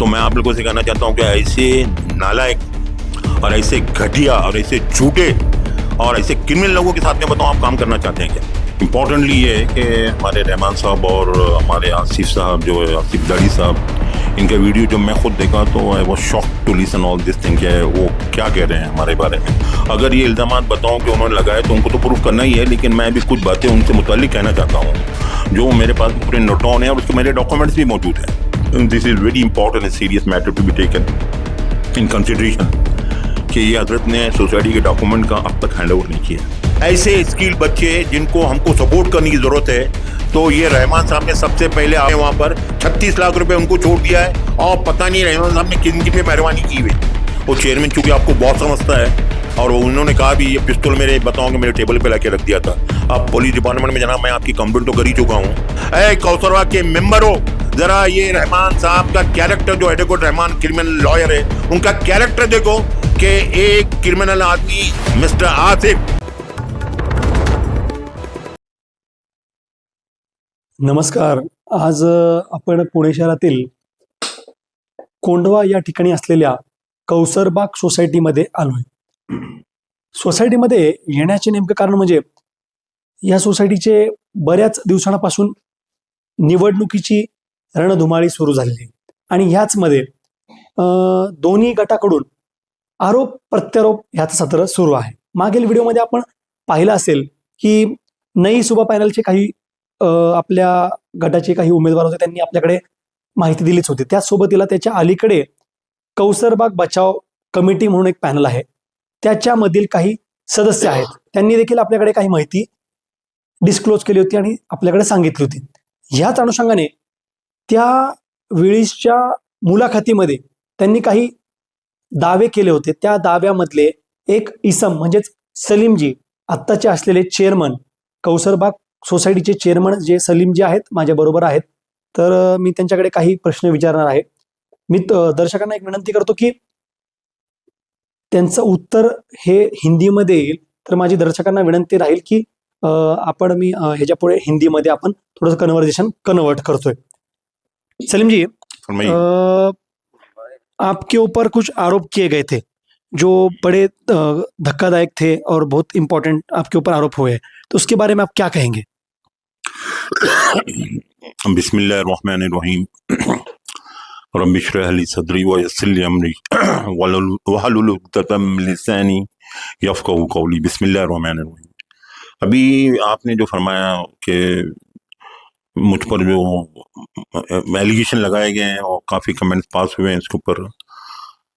तो मैं आप लोगों से कहना चाहता हूँ कि ऐसे नालायक और ऐसे घटिया और ऐसे झूठे और ऐसे क्रिमिनल लोगों के साथ में बताओ आप काम करना चाहते हैं क्या? इम्पोर्टेंटली ये है कि हमारे रहमान साहब और हमारे आसिफ साहब जो है आसिफ दाढ़ी साहब, इनका वीडियो जब मैं खुद देखा तो I was shocked to listen all this thing. है वो क्या कह रहे हैं हमारे बारे में। अगर ये इल्ज़ामात बताऊं कि उन्होंने लगाए तो उनको तो प्रूफ करना ही है, लेकिन मैं भी कुछ बातें उनसे मुताल्लिक कहना चाहता हूँ जो मेरे पास पूरे नोट डाउन है और उसके मेरे डॉक्यूमेंट्स भी मौजूद हैं। This is very important and serious matter to be taken in consideration कि ये हजरत ने सोसाइटी के डॉक्यूमेंट का अब तक हैंड ओवर नहीं किया। ऐसे स्किल्ड बच्चे जिनको हमको सपोर्ट करने की जरूरत है, तो ये रहमान साहब ने सबसे पहले आए वहाँ पर 36 लाख रुपए उनको छोड़ दिया है और पता नहीं रहमान साहब ने किन किन पे मेहरबानी की हुई। वो चेयरमैन चूंकि आपको बहुत समझता है और उन्होंने कहा भी ये पिस्तौल मेरे बताऊंगे मेरे टेबल पे लाके रख दिया था। अब पुलिस डिपार्टमेंट में जनाब मैं आपकी कंप्लेंट तो कर ही चुका हूँ। ऐ कौसरवा के मेंबर हो, जरा ये रहमान साहब का कैरेक्टर जो एडवोकेट रहमान क्रिमिनल लॉयर है उनका कैरेक्टर देखो कि एक क्रिमिनल आदमी मिस्टर आसिफ। नमस्कार. आज आपण पुणे शहरातील कोंढवा या ठिकाणी असलेल्या कौसरबाग सोसायटीमध्ये आलोय. सोसायटीमध्ये येण्याचे नेमकं कारण म्हणजे या सोसायटीचे बऱ्याच दिवसांपासून निवडणुकीची रणधुमाळी सुरू झालेली आणि ह्याचमध्ये दोन्ही गटाकडून आरोप प्रत्यारोप ह्याचं सत्र सुरू आहे. मागील व्हिडिओमध्ये आपण पाहिलं असेल की नई सुबा पॅनलचे काही आपल्या गटाचे काही उमेदवार होते, त्यांनी आपल्याकडे माहिती दिलीच होती. त्याचसोबतीला त्याच्या अलीकडे कौसरबाग बचाव कमिटी म्हणून एक पॅनल आहे, त्याच्यामधील काही सदस्य आहेत, त्यांनी देखील आपल्याकडे काही माहिती डिस्क्लोज केली होती आणि आपल्याकडे सांगितली होती. ह्याच अनुषंगाने त्या वेळीच्या मुलाखतीमध्ये त्यांनी काही दावे केले होते. त्या दाव्यामधले एक इसम म्हणजेच सलीमजी, आत्ताचे असलेले चेअरमन, कौसरबाग सोसायटीचे चेअरमन जे सलीमजी आहेत माझ्या बरोबर आहेत. तर मी त्यांच्याकडे काही प्रश्न विचारणार आहे. मी दर्शकांना एक विनंती करतो की त्यांचं उत्तर हे हिंदीमध्ये येईल. तर माझी दर्शकांना विनंती राहील की मी ह्याच्यापुढे हिंदीमध्ये आपण थोडंसं कन्वर्सेशन कन्वर्ट करतोय. सलीम जी, आपके ऊपर कुछ आरोप किए गए थे जो बड़े धक्कादायक थे और बहुत इंपॉर्टेंट आपके ऊपर आरोप हुए, तो उसके बारे में आप क्या कहेंगे? बिस्मिल्लाहिर्रहमानिर्रहीम रब्बि इश्रह ली सदरी व यस्सिर ली अमरी वहलुल उक़दतम मिन लिसानी यफ़क़हू क़ौली। बिस्मिल्लाहिर्रहमानिर्रहीम। अभी आपने जो फरमाया कि मुझ पर जो एलिगेशन लगाए गए हैं और काफ़ी कमेंट्स पास हुए हैं इसके ऊपर,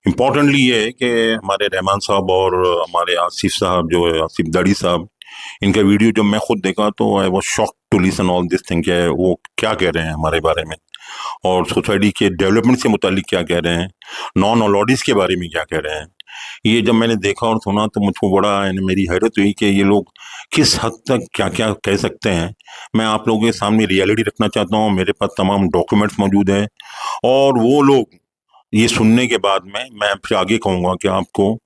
इम्पोर्टेंटली ये है कि हमारे रहमान साहब और हमारे आसिफ साहब जो है आसिफ दाढ़ी साहब, इनका वीडियो जब मैं खुद देखा तो I was shocked to listen all this thing. है वो क्या कह रहे हैं हमारे बारे में और सोसाइटी के डेवलपमेंट से मुतालिक क्या कह रहे हैं, नॉन अलॉडीज के बारे में क्या कह रहे हैं। ये जब मैंने देखा और सुना तो मुझको बड़ा मेरी हैरत हुई कि ये लोग किस हद तक क्या क्या कह सकते हैं। मैं आप लोगों के सामने रियलिटी रखना चाहता हूँ, मेरे पास तमाम डॉक्यूमेंट्स मौजूद हैं और वो लोग ये सुनने के बाद में मैं फिर आगे कहूँगा कि आपको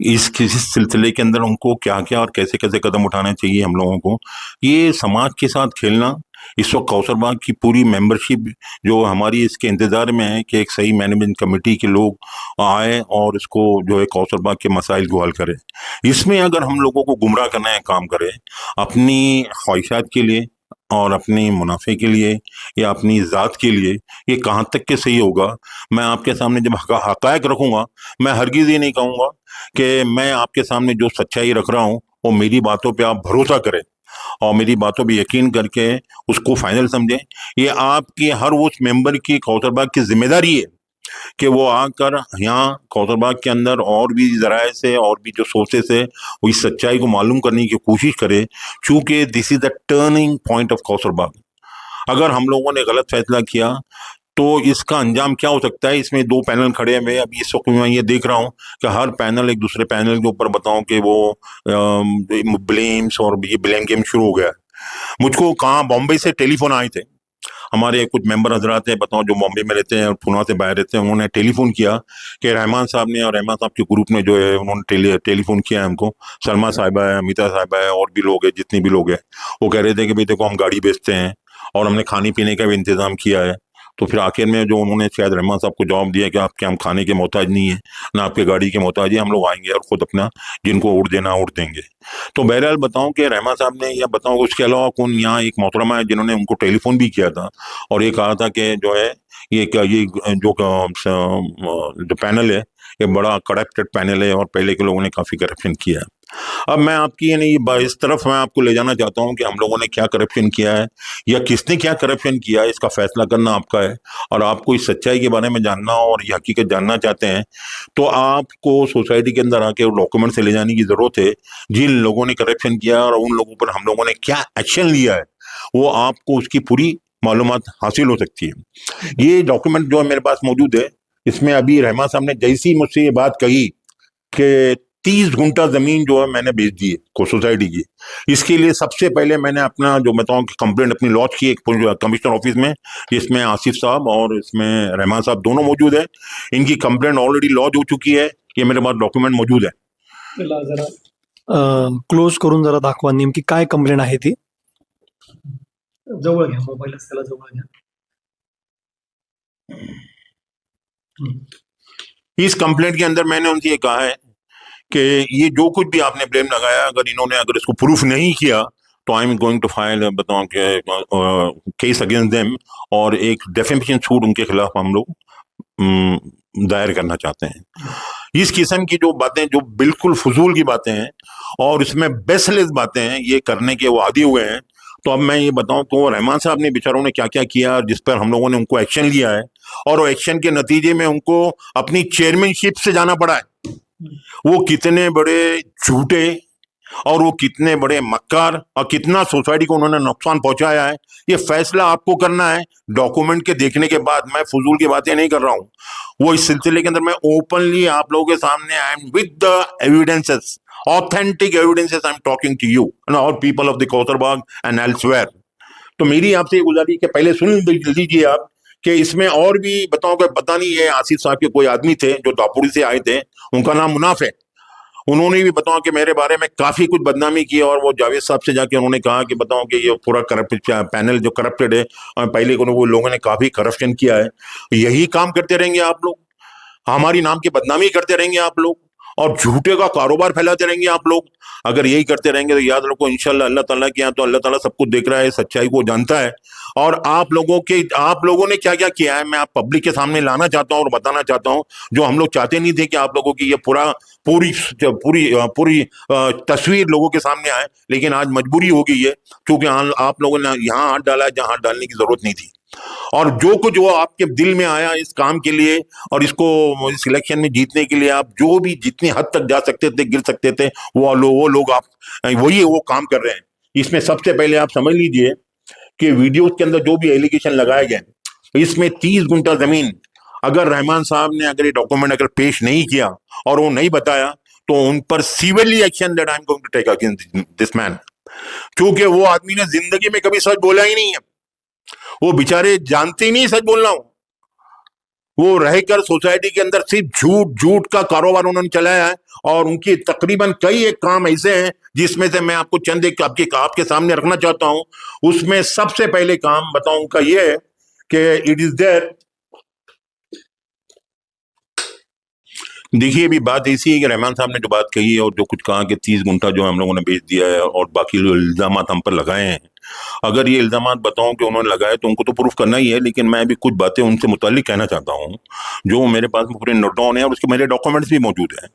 इस किसी सिलसिले के अंदर उनको क्या क्या और कैसे कैसे कदम उठाने चाहिए हम लोगों को। ये समाज के साथ खेलना, इस वक्त कौसरबाग की पूरी मेंबरशिप जो हमारी इसके इंतज़ार में है कि एक सही मैनेजमेंट कमेटी के लोग आए और इसको जो है कौसरबाग के मसाइल को हल करें। इसमें अगर हम लोगों को गुमराह करना है काम करें अपनी ख्वाहिशात के लिए और अपने मुनाफे के लिए या अपनी ज़ात के लिए, ये कहाँ तक के सही होगा। मैं आपके सामने जब हक़ायक़ रखूँगा, मैं हरगिज़ ये नहीं कहूँगा कि मैं आपके सामने जो सच्चाई रख रहा हूँ वो मेरी बातों पे आप भरोसा करें और मेरी बातों पे यकीन करके उसको फाइनल समझें। ये आपकी हर उस मेंबर की कौसरबाग की जिम्मेदारी है कि वो आकर यहाँ कौसरबाग के अंदर और भी ज़राए से और भी जो सोर्सेस है वो इस सच्चाई को मालूम करने की कोशिश करे, चूँकि this is the turning point of Kausarbagh. अगर हम लोगों ने गलत फैसला किया तो इसका अंजाम क्या हो सकता है। इसमें दो पैनल खड़े हैं, अभी इस वक्त मैं ये देख रहा हूँ कि हर पैनल एक दूसरे पैनल के ऊपर बताऊं कि वो ब्लेम्स और ये ब्लेम गेम शुरू हो गया। मुझको कहाँ बॉम्बे से टेलीफोन आए थे, हमारे कुछ मेंबर हजरात हैं बताओ जो बॉम्बे में रहते हैं और पुणे से बाहर रहते हैं, उन्होंने टेलीफोन किया कि रहमान साहब ने और रहमान साहब के ग्रुप ने जो है उन्होंने टेलीफोन किया है हमको। सलमा साहिबा है, अमिता साहिबा है और भी लोग हैं, जितने भी लोग हैं, वो कह रहे थे कि भाई देखो हम गाड़ी बेचते हैं और हमने खाने पीने का भी इंतज़ाम किया है तो फिर आखिर में जो उन्होंने शायद रहमान साहब को जवाब दिया कि आपके हम खाने के मोहताज नहीं है, ना आपके गाड़ी के मोहताज है, हम लोग आएंगे और खुद अपना जिनको वोट देना वोट देंगे। तो बहरहाल बताऊं कि रहमान साहब ने, या बताऊं उसके अलावा कौन, यहाँ एक मोहतरमा है जिन्होंने उनको टेलीफोन भी किया था और ये कहा था कि जो है ये क्या, ये जो पैनल है ये बड़ा करप्टेड पैनल है और पहले के लोगों ने काफी करप्शन किया है। अब मैं आपकी यानी इस तरफ मैं आपको ले जाना चाहता हूं कि हम लोगों ने क्या करप्शन किया है या किसने क्या करप्शन किया है, इसका फैसला करना आपका है। और आपको इस सच्चाई के बारे में जानना हो और ये हकीकत जानना चाहते हैं तो आपको सोसाइटी के अंदर आके डॉक्यूमेंट से ले जाने की जरूरत है, जिन लोगों ने करप्शन किया और उन लोगों पर हम लोगों ने क्या एक्शन लिया है, वो आपको उसकी पूरी मालूमात हासिल हो सकती है। ये डॉक्यूमेंट जो है मेरे पास मौजूद है, इसमें अभी रहमान साहब ने जैसी मुझसे ये बात कही कि 30 गुंठा जमीन जो है मैंने बेच दी है को सोसाइटी की, इसके लिए सबसे पहले मैंने अपना जो बताऊं कि कंप्लेंट अपनी लॉन्च की एक कमिश्नर ऑफिस में, जिसमें आसिफ साहब और इसमें रहमान साहब दोनों मौजूद है। इनकी कंप्लेंट ऑलरेडी लॉन्च हो चुकी है, ये मेरे पास डॉक्यूमेंट मौजूद है। जरा क्लोज करून जरा दाखवा नेमकी काय कंप्लेंट आहे ती. जवळ घ्या मोबाईलच, त्याला जवळ घ्या. इस कंप्लेंट के अंदर मैंने उनसे ये कहा है कि ये जो कुछ भी आपने ब्लेम लगाया, अगर इसको प्रूफ नहीं किया तो I am going to file बताऊं कि केस अगेंस्ट देम, और एक डेफेमेशन सूट उनके खिलाफ हम लोग दायर करना चाहते हैं। इस किस्म की जो बातें जो बिल्कुल फजूल की बातें हैं और इसमें बेसलेस बातें हैं, ये करने के वो आदी हुए हैं। तो अब मैं ये बताऊं तो रहमान साहब ने बेचारों ने क्या क्या किया जिस पर हम लोगों ने उनको एक्शन लिया है, और वो एक्शन के नतीजे में उनको अपनी चेयरमैनशिप से जाना पड़ा है। वो कितने बड़े झूठे और वो कितने बड़े मक्कार और कितना सोसाइटी को उन्होंने नुकसान पहुंचाया है, ये फैसला आपको करना है डॉक्यूमेंट के देखने के बाद। मैं फजूल की बातें नहीं कर रहा हूं, वो इस सिलसिले के अंदर मैं ओपनली आप लोगों के सामने I am with the evidences, authentic evidences I am talking to you and all people of the Kausarbagh and elsewhere. तो मेरी आपसे गुजारिश कि पहले सुन लीजिए आप कि इसमें और भी बताओ कि पता नहीं है आसिफ साहब के कोई आदमी थे जो दापुरी से आए थे, उनका नाम मुनाफ है, उन्होंने भी बताओ कि मेरे बारे में काफी कुछ बदनामी की और वो जावेद साहब से जाके उन्होंने कहा कि बताओ कि ये पूरा करप्ट पैनल जो करप्टेड है और पहले को वो लोगों ने काफी करप्शन किया है। यही काम करते रहेंगे आप लोग, हमारी नाम की बदनामी करते रहेंगे आप लोग और झूठे का कारोबार फैलाते रहेंगे आप लोग। अगर यही करते रहेंगे तो याद रखो इंशाल्लाह अल्लाह ताला के यहाँ तो अल्लाह ताला सब कुछ देख रहा है, सच्चाई को जानता है। और आप लोगों ने क्या क्या किया है मैं आप पब्लिक के सामने लाना चाहता हूँ और बताना चाहता हूँ, जो हम लोग चाहते नहीं थे कि आप लोगों की ये पूरी पूरी पूरी तस्वीर लोगों के सामने आए, लेकिन आज मजबूरी हो गई है क्योंकि आप लोगों ने यहाँ हाथ डाला है जहाँ हाथ डालने की जरूरत नहीं थी। और जो कुछ वो आपके दिल में आया इस काम के लिए और इसको इस इलेक्शन में जीतने के लिए आप जो भी जितनी हद तक जा सकते थे गिर सकते थे वो लोग आप वो काम कर रहे हैं। इसमें सबसे पहले आप समझ लीजिए कि वीडियोस के अंदर जो भी एलिगेशन लगाए गए इसमें 30 गुंठा जमीन अगर रहमान साहब ने अगर ये डॉक्यूमेंट अगर पेश नहीं किया और वो नहीं बताया तो उन पर severely action that I am going to take against this man, क्योंकि वो आदमी ने जिंदगी में कभी सच बोला ही नहीं है। वो बेचारे जानते ही नहीं सच बोलना हो, वो रहकर सोसाइटी के अंदर सिर्फ झूठ का कारोबार उन्होंने चलाया है। और उनकी तकरीबन कई एक काम ऐसे हैं जिसमें से मैं आपको चंद एक आपके सामने रखना चाहता हूं। उसमें सबसे पहले काम बताऊं उनका ये है कि इट इज देयर, देखिए अभी बात ऐसी है कि रहमान साहब ने जो बात कही है और जो कुछ कहा कि 30 गुंठा जो हम लोगों ने बेच दिया है और बाकी जो इल्जाम हम पर लगाए हैं, अगर ये इल्जाम बताऊं कि उन्होंने लगाए तो उनको तो प्रूफ करना ही है, लेकिन मैं भी कुछ बातें उनसे मुताल्लिक कहना चाहता हूं जो मेरे पास पूरे नोट डाउन है और उसके मेरे डॉक्यूमेंट्स भी मौजूद हैं।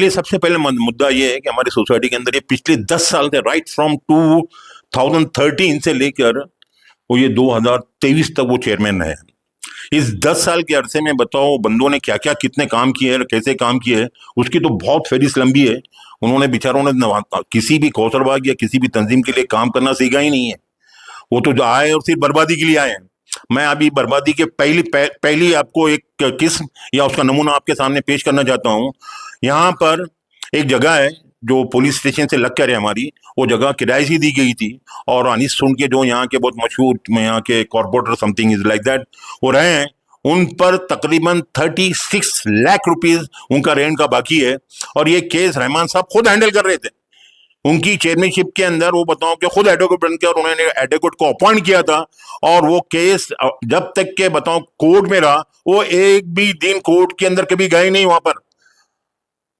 सबसे पहले मुद्दा ये है कि हमारी सोसाइटी के अंदर ये पिछले 10 साल से राइट फ्रॉम 2013 से लेकर वो ये 2023 तक वो चेयरमैन रहे। इस 10 साल के अरसे में बताओ बंदों ने क्या क्या कितने काम किए हैं, कैसे काम किए हैं, उसकी तो बहुत फहरिस्त लंबी है। उन्होंने बेचारों ने किसी भी कौसरबाग या किसी भी तंजीम के लिए काम करना सीखा ही नहीं है। वो तो जो आए और सिर्फ बर्बादी के लिए आए हैं। मैं अभी बर्बादी के पहली आपको एक किस्म या उसका नमूना आपके सामने पेश करना चाहता हूँ। यहाँ पर एक जगह है जो पुलिस स्टेशन से लग कर है हमारी, वो जगह किराए से दी गई थी और अनिस सुन के जो यहाँ के बहुत मशहूर यहाँ के corporator something is like that वो रहे हैं, उन पर तकरीबन 36 लाख रुपीस उनका रेंट का बाकी है। और ये केस रहमान साहब खुद हैंडल कर रहे थे, उनकी चेयरमैनशिप के अंदर वो बताओ कि खुद एडवोकेट बन के और उन्होंने एडवोकेट को अपॉइंट किया था, और वो केस जब तक के बताओ कोर्ट में रहा, वो एक भी दिन कोर्ट के अंदर कभी गए नहीं वहां पर,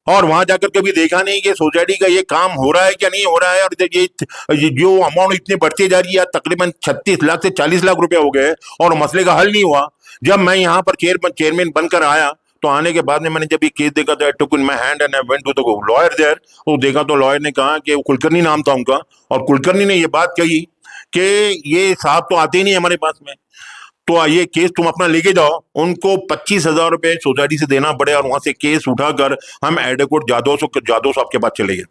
और वहां जाकर कभी देखा नहीं कि सोसाइटी का ये काम हो रहा है क्या नहीं हो रहा है। और ये जो अमाउंट इतनी बढ़ती जा रही है, तकरीबन 36 लाख से 40 लाख रुपए हो गए और मसले का हल नहीं हुआ। जब मैं यहाँ पर चेयरमैन बनकर आया तो आने के बाद में मैंने जब ये केस देखा था, I took in my hand and I went to the lawyer there. वो देखा तो लॉयर ने कहा कि कुलकर्णी नाम था उनका, और कुलकर्णी ने ये बात कही कि ये साहब तो आते ही नहीं हमारे पास में, तो ये केस तुम अपना लेके जाओ। उनको 25,000 रुपए सोसाइटी से देना पड़े और वहां से केस उठाकर हम एडवोकेट जादव साहब के पास चले गए,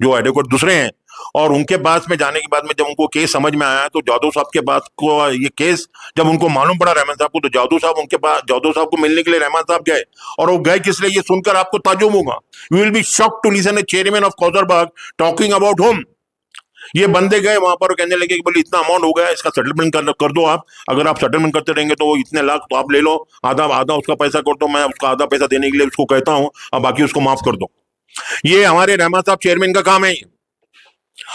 जो एडवोकेट दूसरे हैं। और उनके पास में जाने के बाद में जब उनको केस समझ में आया तो जादव साहब के पास को ये केस जब उनको मालूम पड़ा रहमान साहब को, तो जादव साहब उनके पास जादव साहब को मिलने के लिए रहमान साहब गए। और वो गए किस लिए, ये सुनकर आपको ताज्जुब होगा, you will be shocked to listen a chairman of Kausarbagh talking about home. ये बंदे गए वहां पर, कहने लगे कि बोले इतना अमाउंट हो गया, इसका सेटलमेंट कर दो आप, अगर आप सेटलमेंट करते रहेंगे तो वो इतने लाख तो आप ले लो, आधा आधा उसका पैसा कर दो, मैं उसका आधा पैसा देने के लिए उसको कहता हूं, अब बाकी उसको माफ कर दो। ये हमारे रहमान साहब चेयरमैन का काम है,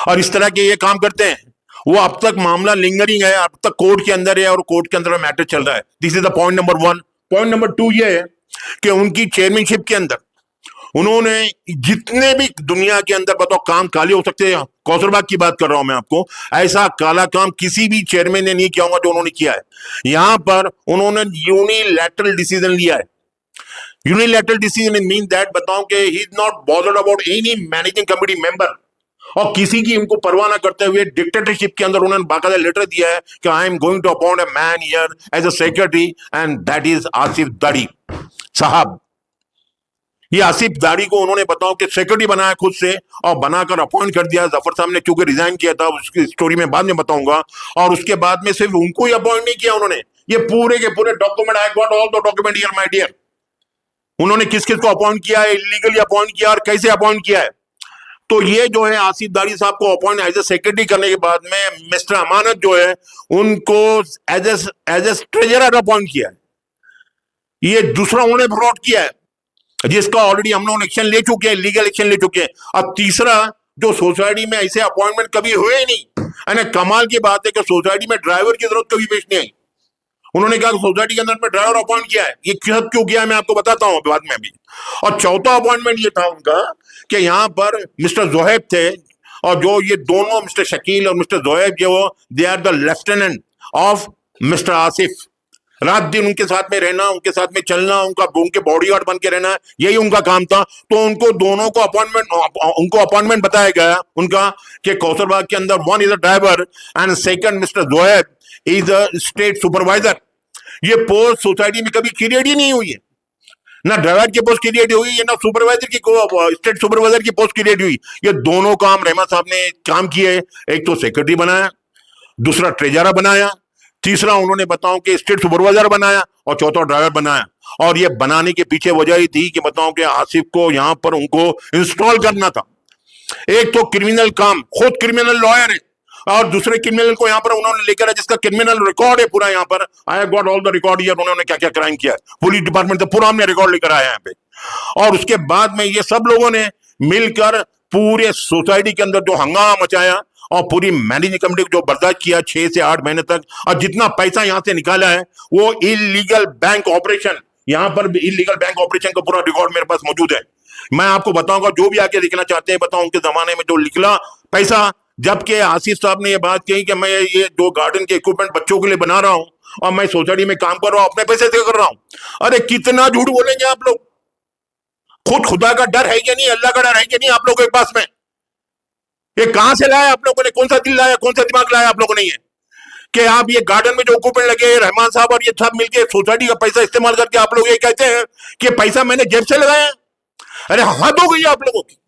और इस तरह के ये काम करते हैं। वो अब तक मामला लिंगरिंग है, अब तक कोर्ट के अंदर है और कोर्ट के अंदर मैटर चल रहा है। This is the point number 1। Point number 2 ये है कि उनकी चेयरमैनशिप के अंदर उन्होंने जितने भी दुनिया के अंदर बताओ काम काले हो सकते हैं, कौसरबाग की बात कर रहा हूं मैं आपको, ऐसा काला काम किसी भी चेयरमैन ने नहीं किया होगा जो उन्होंने किया है। यहां पर उन्होंने यूनिलैटरल डिसीजन लिया है। यूनिलैटरल डिसीजन मीन दैट बताओ कि he is not bothered about any managing committee member, और किसी की उनको परवाह ना करते हुए डिक्टेटरशिप के अंदर उन्होंने बाकायदा लेटर दिया है कि I am going to appoint a man here as a secretary and that is Asif Dadi साहब। ये आसिफ दाड़ी को उन्होंने बताओ कि सेक्रेटरी बनाया खुद से और बनाकर अपॉइंट कर दिया। जफर साहब ने क्योंकि रिजाइन किया था, उसकी स्टोरी में बाद में बताऊंगा। और उसके बाद में सिर्फ उनको ही अपॉइंट नहीं किया उन्होंने, ये पूरे के पूरे document, I got all the document here my dear. उन्होंने किस किस को अपॉइंट किया है, इलीगली अपॉइंट किया और कैसे अपॉइंट किया है। तो ये जो है आसिफ दाड़ी साहब को अपॉइंट एज ए सेक्रेटरी करने के बाद में मिस्टर अमानत जो है उनको एज ए ट्रेजरर अपॉइंट किया है। ये दूसरा उन्होंने फ्रॉड किया है जिसका ऑलरेडी हम लोग एक्शन ले चुके हैं, लीगल एक्शन ले चुके हैं। और तीसरा, जो सोसाइटी में ऐसे अपॉइंटमेंट कभी हुए ही नहीं। यानी कमाल की बात है कि सोसाइटी में ड्राइवर की जरूरत कभी पेश नहीं आई। उन्होंने कहा सोसाइटी के अंदर में ड्राइवर अपॉइंट किया है, ये क्यों किया है मैं आपको बताता हूं बाद में अभी। और चौथा अपॉइंटमेंट ये था उनका कि यहां पर मिस्टर जोहेब थे, और जो ये दोनों मिस्टर शकील और मिस्टर जोहेब जो they are the lieutenant of mister Asif. रात दिन उनके साथ में रहना, उनके साथ में चलना, उनके बॉडीगार्ड बन के रहना, यही उनका काम था। तो उनको दोनों को अपॉइंटमेंट बताया गया उनका कि कौसरबाग के अंदर one is a driver and second mister Zoheb is a state supervisor. ये पोस्ट सोसाइटी में कभी क्रिएट ही नहीं हुई है, ना ड्राइवर की पोस्ट क्रिएट हुई है, ना सुपरवाइजर की स्टेट सुपरवाइजर की पोस्ट क्रिएट हुई। ये दोनों काम रहमान साहब ने काम किए। एक तो सेक्रेटरी बनाया, दूसरा ट्रेजरर बनाया, तीसरा उन्होंने बताओ कि स्टेट सुपरवाइजर बनाया, और चौथा ड्राइवर बनाया। और ये बनाने के पीछे वजह ही थी कि बताओ कि आसिफ को यहां पर उनको इंस्टॉल करना था। एक तो क्रिमिनल काम, खुद क्रिमिनल लॉयर है, और दूसरे क्रिमिनल को यहां पर उन्होंने लेकर है जिसका क्रिमिनल रिकॉर्ड है पूरा। यहां पर I have got all the record here, उन्होंने क्या क्या क्राइम किया है पुलिस डिपार्टमेंट से पूरा हमने रिकॉर्ड लेकर आया यहाँ पे। और उसके बाद में ये सब लोगों ने मिलकर पूरे सोसाइटी के अंदर जो हंगामा मचाया और पूरी मैनेजिंग कमेटी को जो बर्दाश्त किया 6 से 8 महीने तक, और जितना पैसा यहां से निकाला है वो इलीगल बैंक ऑपरेशन, यहां पर भी इलीगल बैंक ऑपरेशन का पूरा रिकॉर्ड मेरे पास मौजूद है। मैं आपको बताऊंगा, जो भी आके देखना चाहते हैं बताऊं, उनके जमाने में जो निकला पैसा। जबकि आसिफ साहब ने ये बात कही कि मैं ये जो गार्डन के इक्विपमेंट बच्चों के लिए बना रहा हूं और मैं सोसाइटी में काम कर रहा हूं, अपने पैसे से कर रहा हूं। अरे कितना झूठ बोलेंगे आप लोग। खुद खुदा का डर है क्या नहीं, अल्लाह का डर है क्या नहीं आप लोगों के पास में? ये कहां से लाया आप लोगों ने, कौन सा दिल लाया, कौन सा दिमाग लाया आप लोगों ने ये कि आप ये गार्डन में जो इक्विपमेंट लगे रहमान साहब और ये सब मिलके सोसाइटी का पैसा इस्तेमाल करके आप लोग ये कहते हैं कि पैसा मैंने जेब से लगाया। अरे हद हो गई आप लोगों की।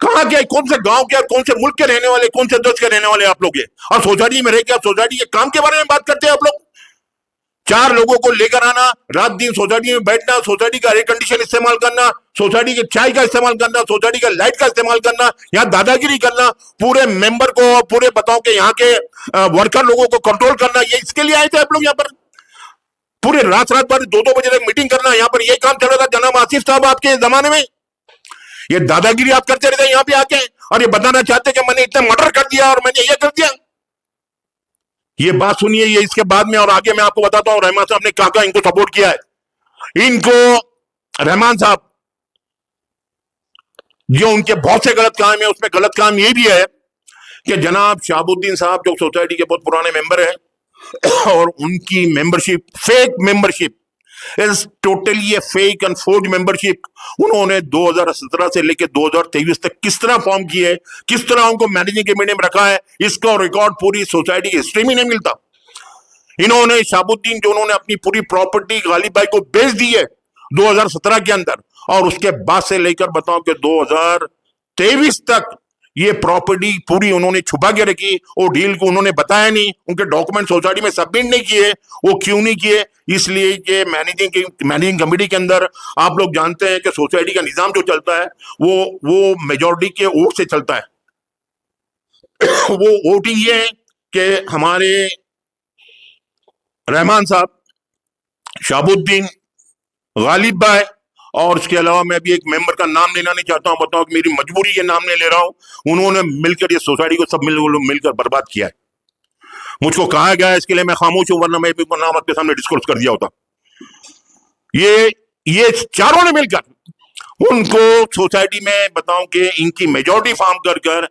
कहां के, कौन से गांव के, कौन से मुल्क के रहने वाले, कौन से देश के रहने वाले आप लोग ये, और सोसाइटी में रह के आप सोसाइटी के काम के बारे में बात करते हैं आप लोग। 4 लोगों को लेकर आना, रात दिन सोसाइटी में बैठना, सोसाइटी का एयर कंडीशन इस्तेमाल करना, सोसाइटी के चाय का इस्तेमाल करना, सोसाइटी का लाइट का इस्तेमाल करना, यहाँ दादागिरी करना, पूरे मेंबर को, पूरे बताओ कि यहाँ के वर्कर लोगों को कंट्रोल करना, ये इसके लिए आए थे आप लोग यहाँ पर। पूरे रात भर 2-2 बजे तक मीटिंग करना, यहाँ पर ये काम चल रहा था जनाब आसिफ साहब आपके जमाने में। ये दादागिरी आप करते रहते यहाँ पे आके, और ये बताना चाहते कि मैंने इतना मर्डर कर दिया और मैंने ये कर दिया। ये बात सुनिए, ये इसके बाद में और आगे मैं आपको बताता हूं रहमान साहब ने क्या इनको सपोर्ट किया है। इनको रहमान साहब जो उनके बहुत से गलत काम है, उसमें गलत काम ये भी है कि जनाब शहाबुद्दीन साहब जो सोसाइटी के बहुत पुराने मेंबर हैं और उनकी membership fake membership is totally A fake and forge membership उन्होंने 2017 से लेकर 2023 तक किस तरह फॉर्म की है, किस तरह उनको मैनेजिंग कमेटी में रखा है, इसका रिकॉर्ड पूरी सोसाइटी की हिस्ट्री में नहीं मिलता। इन्होंने शहाबुद्दीन जो उन्होंने अपनी पूरी प्रॉपर्टी गालिब भाई को बेच दी है 2017 के अंदर, और उसके बाद से लेकर बताओ कि 2023 तक ये प्रॉपर्टी पूरी उन्होंने छुपा के रखी। वो डील को उन्होंने बताया नहीं, उनके डॉक्यूमेंट सोसाइटी में सबमिट नहीं किए। वो क्यों नहीं किए? इसलिए कि मैनेजिंग कमेटी के अंदर आप लोग जानते हैं कि सोसाइटी का निजाम जो चलता है वो मेजॉरिटी के वोट से चलता है। वो वोटिंग ये है कि हमारे रहमान साहब, शहाबुद्दीन, गालिब भाई और इसके अलावा मैं भी एक मेंबर का नाम लेना नहीं चाहता हूं, बताओ कि मेरी मजबूरी ये नाम नहीं ले रहा हूं। उन्होंने मिलकर ये सोसाइटी को सब मिलकर बर्बाद किया है। मुझको कहा गया है, इसके लिए मैं खामोश हूं, वरना मैं भी नाम आपके सामने डिस्कस कर दिया होता। ये चारों ने मिलकर उनको सोसाइटी में बताऊं कि इनकी मेजॉरिटी फॉर्म कर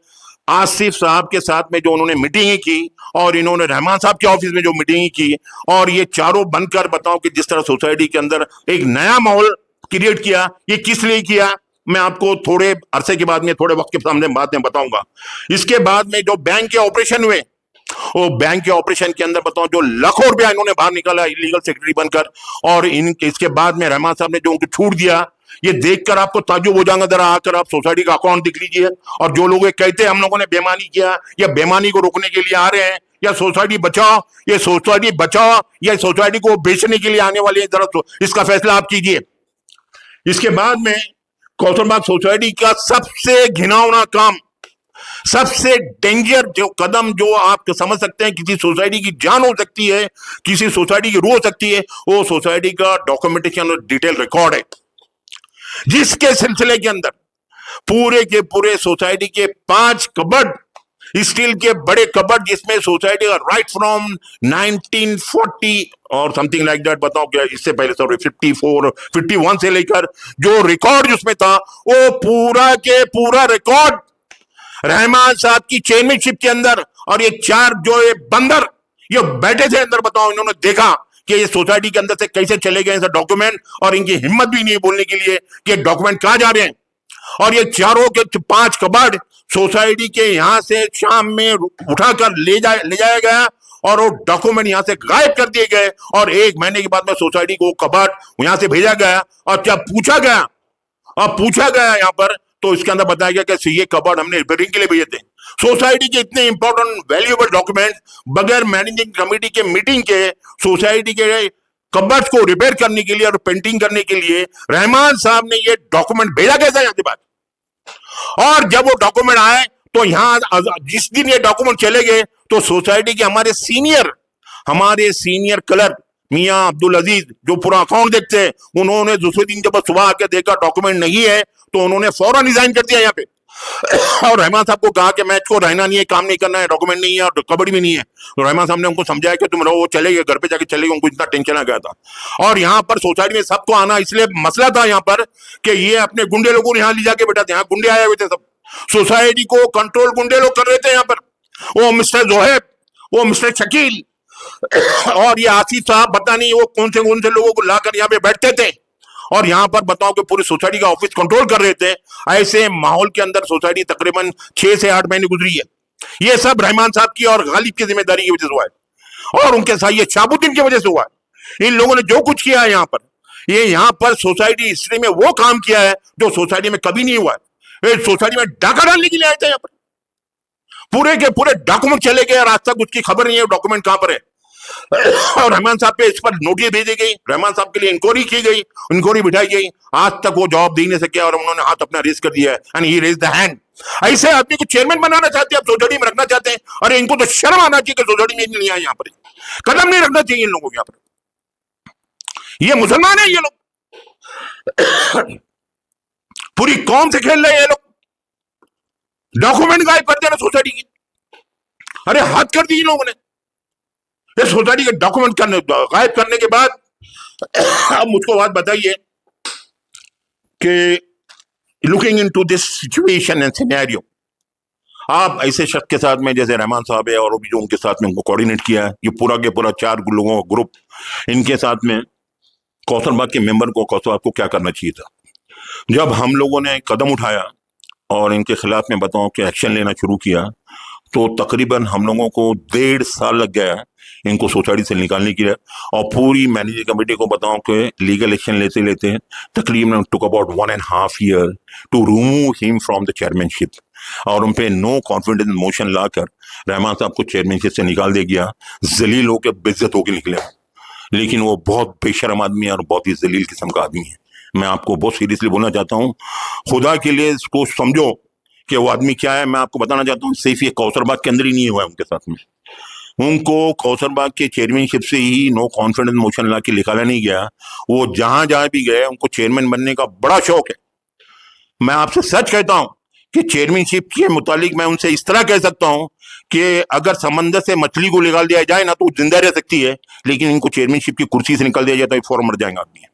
आसिफ साहब के साथ में जो उन्होंने मीटिंग की और इन्होंने रहमान साहब के ऑफिस में जो मीटिंग की, और ये चारों बनकर बताओ कि जिस तरह सोसाइटी के अंदर एक नया माहौल क्रिएट किया, ये किस लिए किया मैं आपको थोड़े अरसे के बाद में, थोड़े वक्त के सामने बाद में बताऊंगा। इसके बाद में जो बैंक के ऑपरेशन हुए, वो बैंक के ऑपरेशन के अंदर बताओ जो लाखों रुपया इन्होंने बाहर निकाला इलीगल सेक्रेटरी बनकर, और इसके बाद में रहमान साहब ने जो उनको छूट दिया, ये देखकर आपको ताज्जुब हो जाएगा। जरा आकर आप सोसाइटी का अकाउंट देख लीजिए, और जो लोग कहते हैं हम लोगों ने बेईमानी किया या बेईमानी को रोकने के लिए आ रहे हैं या सोसाइटी बचाओ, ये सोसाइटी बचाओ या सोसाइटी को बेचने के लिए आने वाले हैं, जरा इसका फैसला आप कीजिए। इसके बाद में कौसरबाग सोसाइटी का सबसे घिनौना काम, सबसे डेंजर जो कदम जो आप समझ सकते हैं किसी सोसाइटी की जान हो सकती है, किसी सोसाइटी की रूह हो सकती है, वो सोसाइटी का डॉक्यूमेंटेशन और डिटेल रिकॉर्ड है, जिसके सिलसिले के अंदर पूरे के पूरे सोसाइटी के 5 कबर्ड, स्टील के बड़े कबर्ड, जिसमें सोसाइटी का राइट फ्रॉम 1940 और समथिंग लाइक दैट, बताओ क्या इससे पहले सॉरी 54 51 से लेकर जो रिकॉर्ड जिसमें था, वो पूरा के पूरा रिकॉर्ड रहमान साहब की चेयरमैनशिप के अंदर, और ये 4 जो ये बंदर ये बैठे थे अंदर, बताओ इन्होंने देखा कि ये सोसाइटी के अंदर से कैसे चले गए डॉक्यूमेंट, और इनकी हिम्मत भी नहीं बोलने के लिए कि डॉक्यूमेंट कहां जा रहे हैं। और ये चारों के 5 कबर्ड सोसाइटी के यहां से शाम में उठाकर ले जाया गया, और वो डॉक्यूमेंट यहां से गायब कर दिए गए, और 1 महीने के बाद में सोसाइटी को कबर्ड यहां से भेजा गया, और जब पूछा गया यहां पर, तो इसके अंदर बताया गया कि ये कबर्ड हमने रिपेयरिंग के लिए भेजे थे। सोसाइटी के इतने इंपॉर्टेंट वैल्यूएबल डॉक्यूमेंट बगैर मैनेजिंग कमेटी के मीटिंग के सोसाइटी के कबर्ड को रिपेयर करने के लिए और पेंटिंग करने के लिए रहमान साहब ने ये डॉक्यूमेंट भेजा गया था यहाँ के बाद। और जब वो डॉक्यूमेंट आए तो यहां जिस दिन ये डॉक्यूमेंट चले गए, तो सोसाइटी के हमारे सीनियर क्लर्क मियां अब्दुल अजीज जो पूरा अकाउंट देखते हैं, उन्होंने दूसरे दिन जब सुबह आके देखा डॉक्यूमेंट नहीं है, तो उन्होंने फौरन रिजाइन कर दिया यहाँ पे। और रहमान साहब को कहा कि मैच को रहना नहीं है, काम नहीं करना है, डॉक्यूमेंट नहीं है और कबड्डी भी नहीं है। तो रहमान साहब ने उनको समझाया कि तुम रहो, वो चले गए, घर पे जाके चले गए, उनको इतना टेंशन आ गया था। और यहाँ पर सोसाइटी में सबको आना इसलिए मसला था यहाँ पर कि ये अपने गुंडे लोगों ने यहाँ ले जाके बैठा थे, यहाँ गुंडे आए हुए थे, सब सोसाइटी को कंट्रोल गुंडे लोग कर रहे थे यहाँ पर, वो मिस्टर जोहेब, वो मिस्टर शकील और ये आसिफ साहब, पता नहीं वो कौन से लोगों को लाकर यहाँ पे बैठते थे, और यहां पर बताओ कि पूरी सोसाइटी का ऑफिस कंट्रोल कर रहे थे। ऐसे माहौल के अंदर सोसाइटी तकरीबन 6 से 8 महीने गुजरी है। ये सब रहमान साहब की और गालिब की जिम्मेदारी की वजह से हुआ है, और उनके साथ ये शहाबुद्दीन की वजह से हुआ है। इन लोगों ने जो कुछ किया है यहाँ पर सोसाइटी हिस्ट्री में वो काम किया है जो सोसाइटी में कभी नहीं हुआ है। सोसाइटी में डाका डालने के लिए आए थे यहाँ पर, पूरे के पूरे डॉक्यूमेंट चले गए और आज तक उसकी खबर नहीं है डॉक्यूमेंट कहां पर है। और रहमान साहब पे इस पर नोटिस भेजी गई, रहमान साहब के लिए इंक्वायरी की गई, इंक्वायरी बिठाई गई, आज तक वो जवाब दे नहीं सके, और उन्होंने हाथ अपना रेज कर दिया है, and he raise the hand. ऐसे आदमी को चेयरमैन बनाना चाहते हैं, आप सोसाइटी में रखना चाहते हैं, अरे इनको तो शर्म आना चाहिए कि सोसाइटी में नहीं आए, यहाँ पर कदम नहीं रखना चाहिए इन लोगों को। यहाँ पर ये मुसलमान है, ये लोग पूरी कौम से खेल रहे हैं ये लोग। डॉक्यूमेंट गायब कर देना सोसाइटी की। अरे हद कर दी इन लोगों ने। ये सोसाइटी के डॉक्यूमेंट गायब करने के बाद अब मुझको बात बताइए कि looking into this situation and scenario, आप ऐसे शख्स के साथ में जैसे रहमान साहब है और अभी जो उनके साथ में उनको कोऑर्डिनेट किया है, ये पूरा के पूरा 4 लोगों का ग्रुप, इनके साथ में कौसर बाग के मेंबर को, कौसर बाग को क्या करना चाहिए था? जब हम लोगों ने कदम उठाया और इनके खिलाफ में बताऊं कि एक्शन लेना शुरू किया, तो तकरीबन हम लोगों को 1.5 साल लग गया इनको सोसाइटी से निकालने के लिए। और पूरी मैनेजर कमेटी को बताऊं कि लीगल एक्शन लेते लेते तकरीबन took about 1.5 year to remove him from the chairmanship, और उन पे नो कॉन्फिडेंस मोशन लाकर रहमान साहब को चेयरमैनशिप से निकाल दे गया। जलील होकर बेइज्जत होकर निकले, लेकिन वो बहुत बेशरम आदमी है और बहुत ही जलील किस्म का आदमी है। मैं आपको बहुत सीरियसली बोलना चाहता हूँ, खुदा के लिए इसको समझो कि वो आदमी क्या है। मैं आपको बताना चाहता हूँ, सिर्फ ये कौसर बाग के अंदर ही नहीं हुआ है उनके साथ में, उनको कौसर बाग के चेयरमैनशिप से ही नो कॉन्फिडेंस मोशन ला के निकाला नहीं गया। वो जहां जहां भी गए उनको चेयरमैन बनने का बड़ा शौक है। मैं आपसे सच कहता हूं कि चेयरमैनशिप के मुतालिक मैं उनसे इस तरह कह सकता हूं कि अगर समंदर से मछली को निकाल दिया जाए ना तो वो जिंदा रह सकती है, लेकिन इनको चेयरमैनशिप की कुर्सी से निकाल दिया जाए तो ये फौरन मर जाएगा आदमी।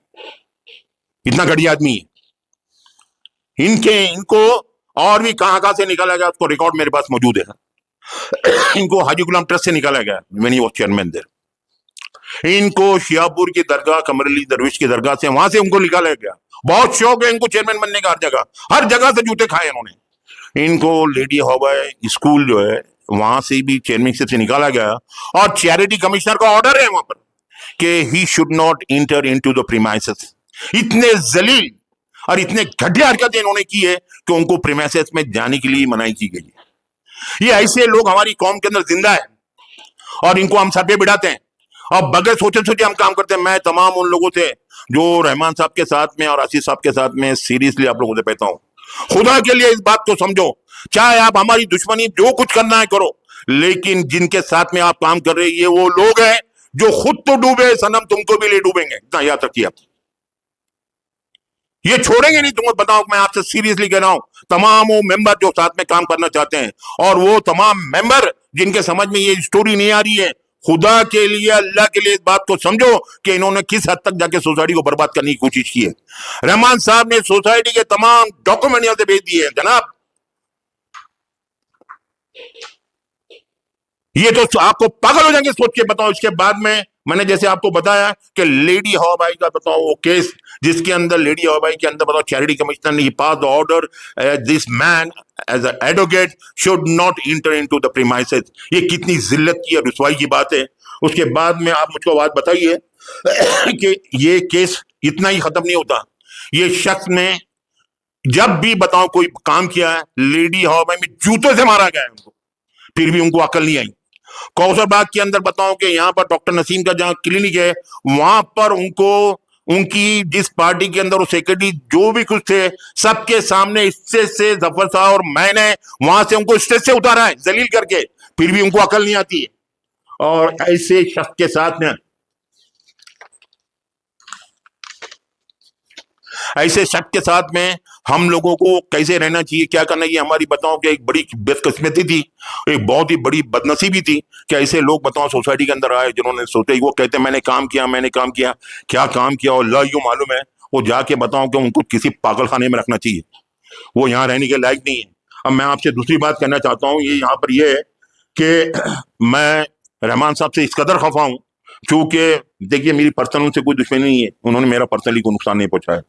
इतना घटिया आदमी है। इनको और भी कहां कहां से निकाला गया उसको रिकॉर्ड मेरे पास मौजूद है। इनको हाजी गुलाम ट्रस्ट से निकाला गया when he was chairman there. इनको शियापुर की दरगाह, कमर अली दरविश की दरगाह से, वहां से उनको निकाला गया। बहुत शौक है इनको चेयरमैन बनने का, हर जगह से जूते खाए इन्होंने। इनको लेडी हवाई स्कूल जो है वहां से भी चेयरमैनशिप से निकाला गया, और चैरिटी कमिश्नर का ऑर्डर है वहां पर कि he should not enter into the premises. इतने जलील और इतने घटिया हरकतें इन्होंने की है कि उनको प्रीमाइसेस में जाने के लिए मनाही की गई है। ये ऐसे लोग हमारी कौम के अंदर जिंदा है और इनको हम सर पे बिठाते हैं और बगैर सोचे सोचे हम काम करते हैं। मैं तमाम उन लोगों से जो रहमान साहब के साथ में और आसिफ साहब के साथ में सीरियसली आप लोगों से कहता हूं, खुदा के लिए इस बात को समझो। चाहे आप हमारी दुश्मनी जो कुछ करना है करो, लेकिन जिनके साथ में आप काम कर रहे हैं ये वो लोग हैं जो खुद तो डूबे, सनम तुमको भी ले डूबेंगे, इतना याद रखिए आप। ये छोड़ेंगे नहीं तुमको, बताओ। मैं आपसे सीरियसली कह रहा हूं, तमाम वो मेंबर जो साथ में काम करना चाहते हैं और वो तमाम मेंबर जिनके समझ में ये स्टोरी नहीं आ रही है, खुदा के लिए, अल्लाह के लिए इस बात को समझो कि इन्होंने किस हद तक जाके सोसाइटी को बर्बाद करने की कोशिश की है। रहमान साहब ने सोसाइटी के तमाम डॉक्यूमेंट यहां से भेज दिए हैं जनाब। ये तो आपको पागल हो जाएंगे सोच के, बताओ। इसके बाद में मैंने जैसे आपको बताया कि लेडी हवाबाई का बताओ वो केस, जिसके अंदर लेडी हवाबाई के अंदर बताओ चैरिटी कमिश्नर ने pass the order this man as a advocate should not enter into the premises. ये कितनी जिल्लत की और रुसवाई की बात है। उसके बाद में आप मुझको बात बताइए कि ये केस इतना ही खत्म नहीं होता। ये शख्स ने जब भी बताओ कोई काम किया है, लेडी हवाबाई में जूतों से मारा गया है उनको, फिर भी उनको अकल नहीं आई। कौसर बाग के अंदर बताओ कि यहाँ पर डॉक्टर नसीम का जहाँ क्लिनिक है, वहां पर उनको उनकी जिस पार्टी के अंदर वो सेक्रेटरी जो भी कुछ थे, सबके सामने स्टेज से जफर साहब और मैंने वहां से उनको स्टेज से उतारा है जलील करके, फिर भी उनको अकल नहीं आती है। और ऐसे शख्स के साथ में, ऐसे शख्स के साथ में हम लोगों को कैसे रहना चाहिए, क्या करना चाहिए, हमारी बताओ कि एक बड़ी बदकिस्मती थी, एक बहुत ही बड़ी बदनसीबी थी कि ऐसे लोग बताओ सोसाइटी के अंदर आए जिन्होंने सोचा, वो कहते मैंने काम किया, मैंने काम किया। क्या काम किया और ला यूं मालूम है, वो जाके बताओ कि उनको किसी पागल खाने में रखना चाहिए, वो यहाँ रहने के लायक नहीं है। अब मैं आपसे दूसरी बात कहना चाहता हूँ, ये यहाँ पर यह है कि मैं रहमान साहब से इस कदर खफा हूँ, क्योंकि देखिए मेरी पर्सनल उनसे कोई दुश्मनी नहीं है, उन्होंने मेरा पर्सनली कोई नुकसान नहीं पहुंचाया।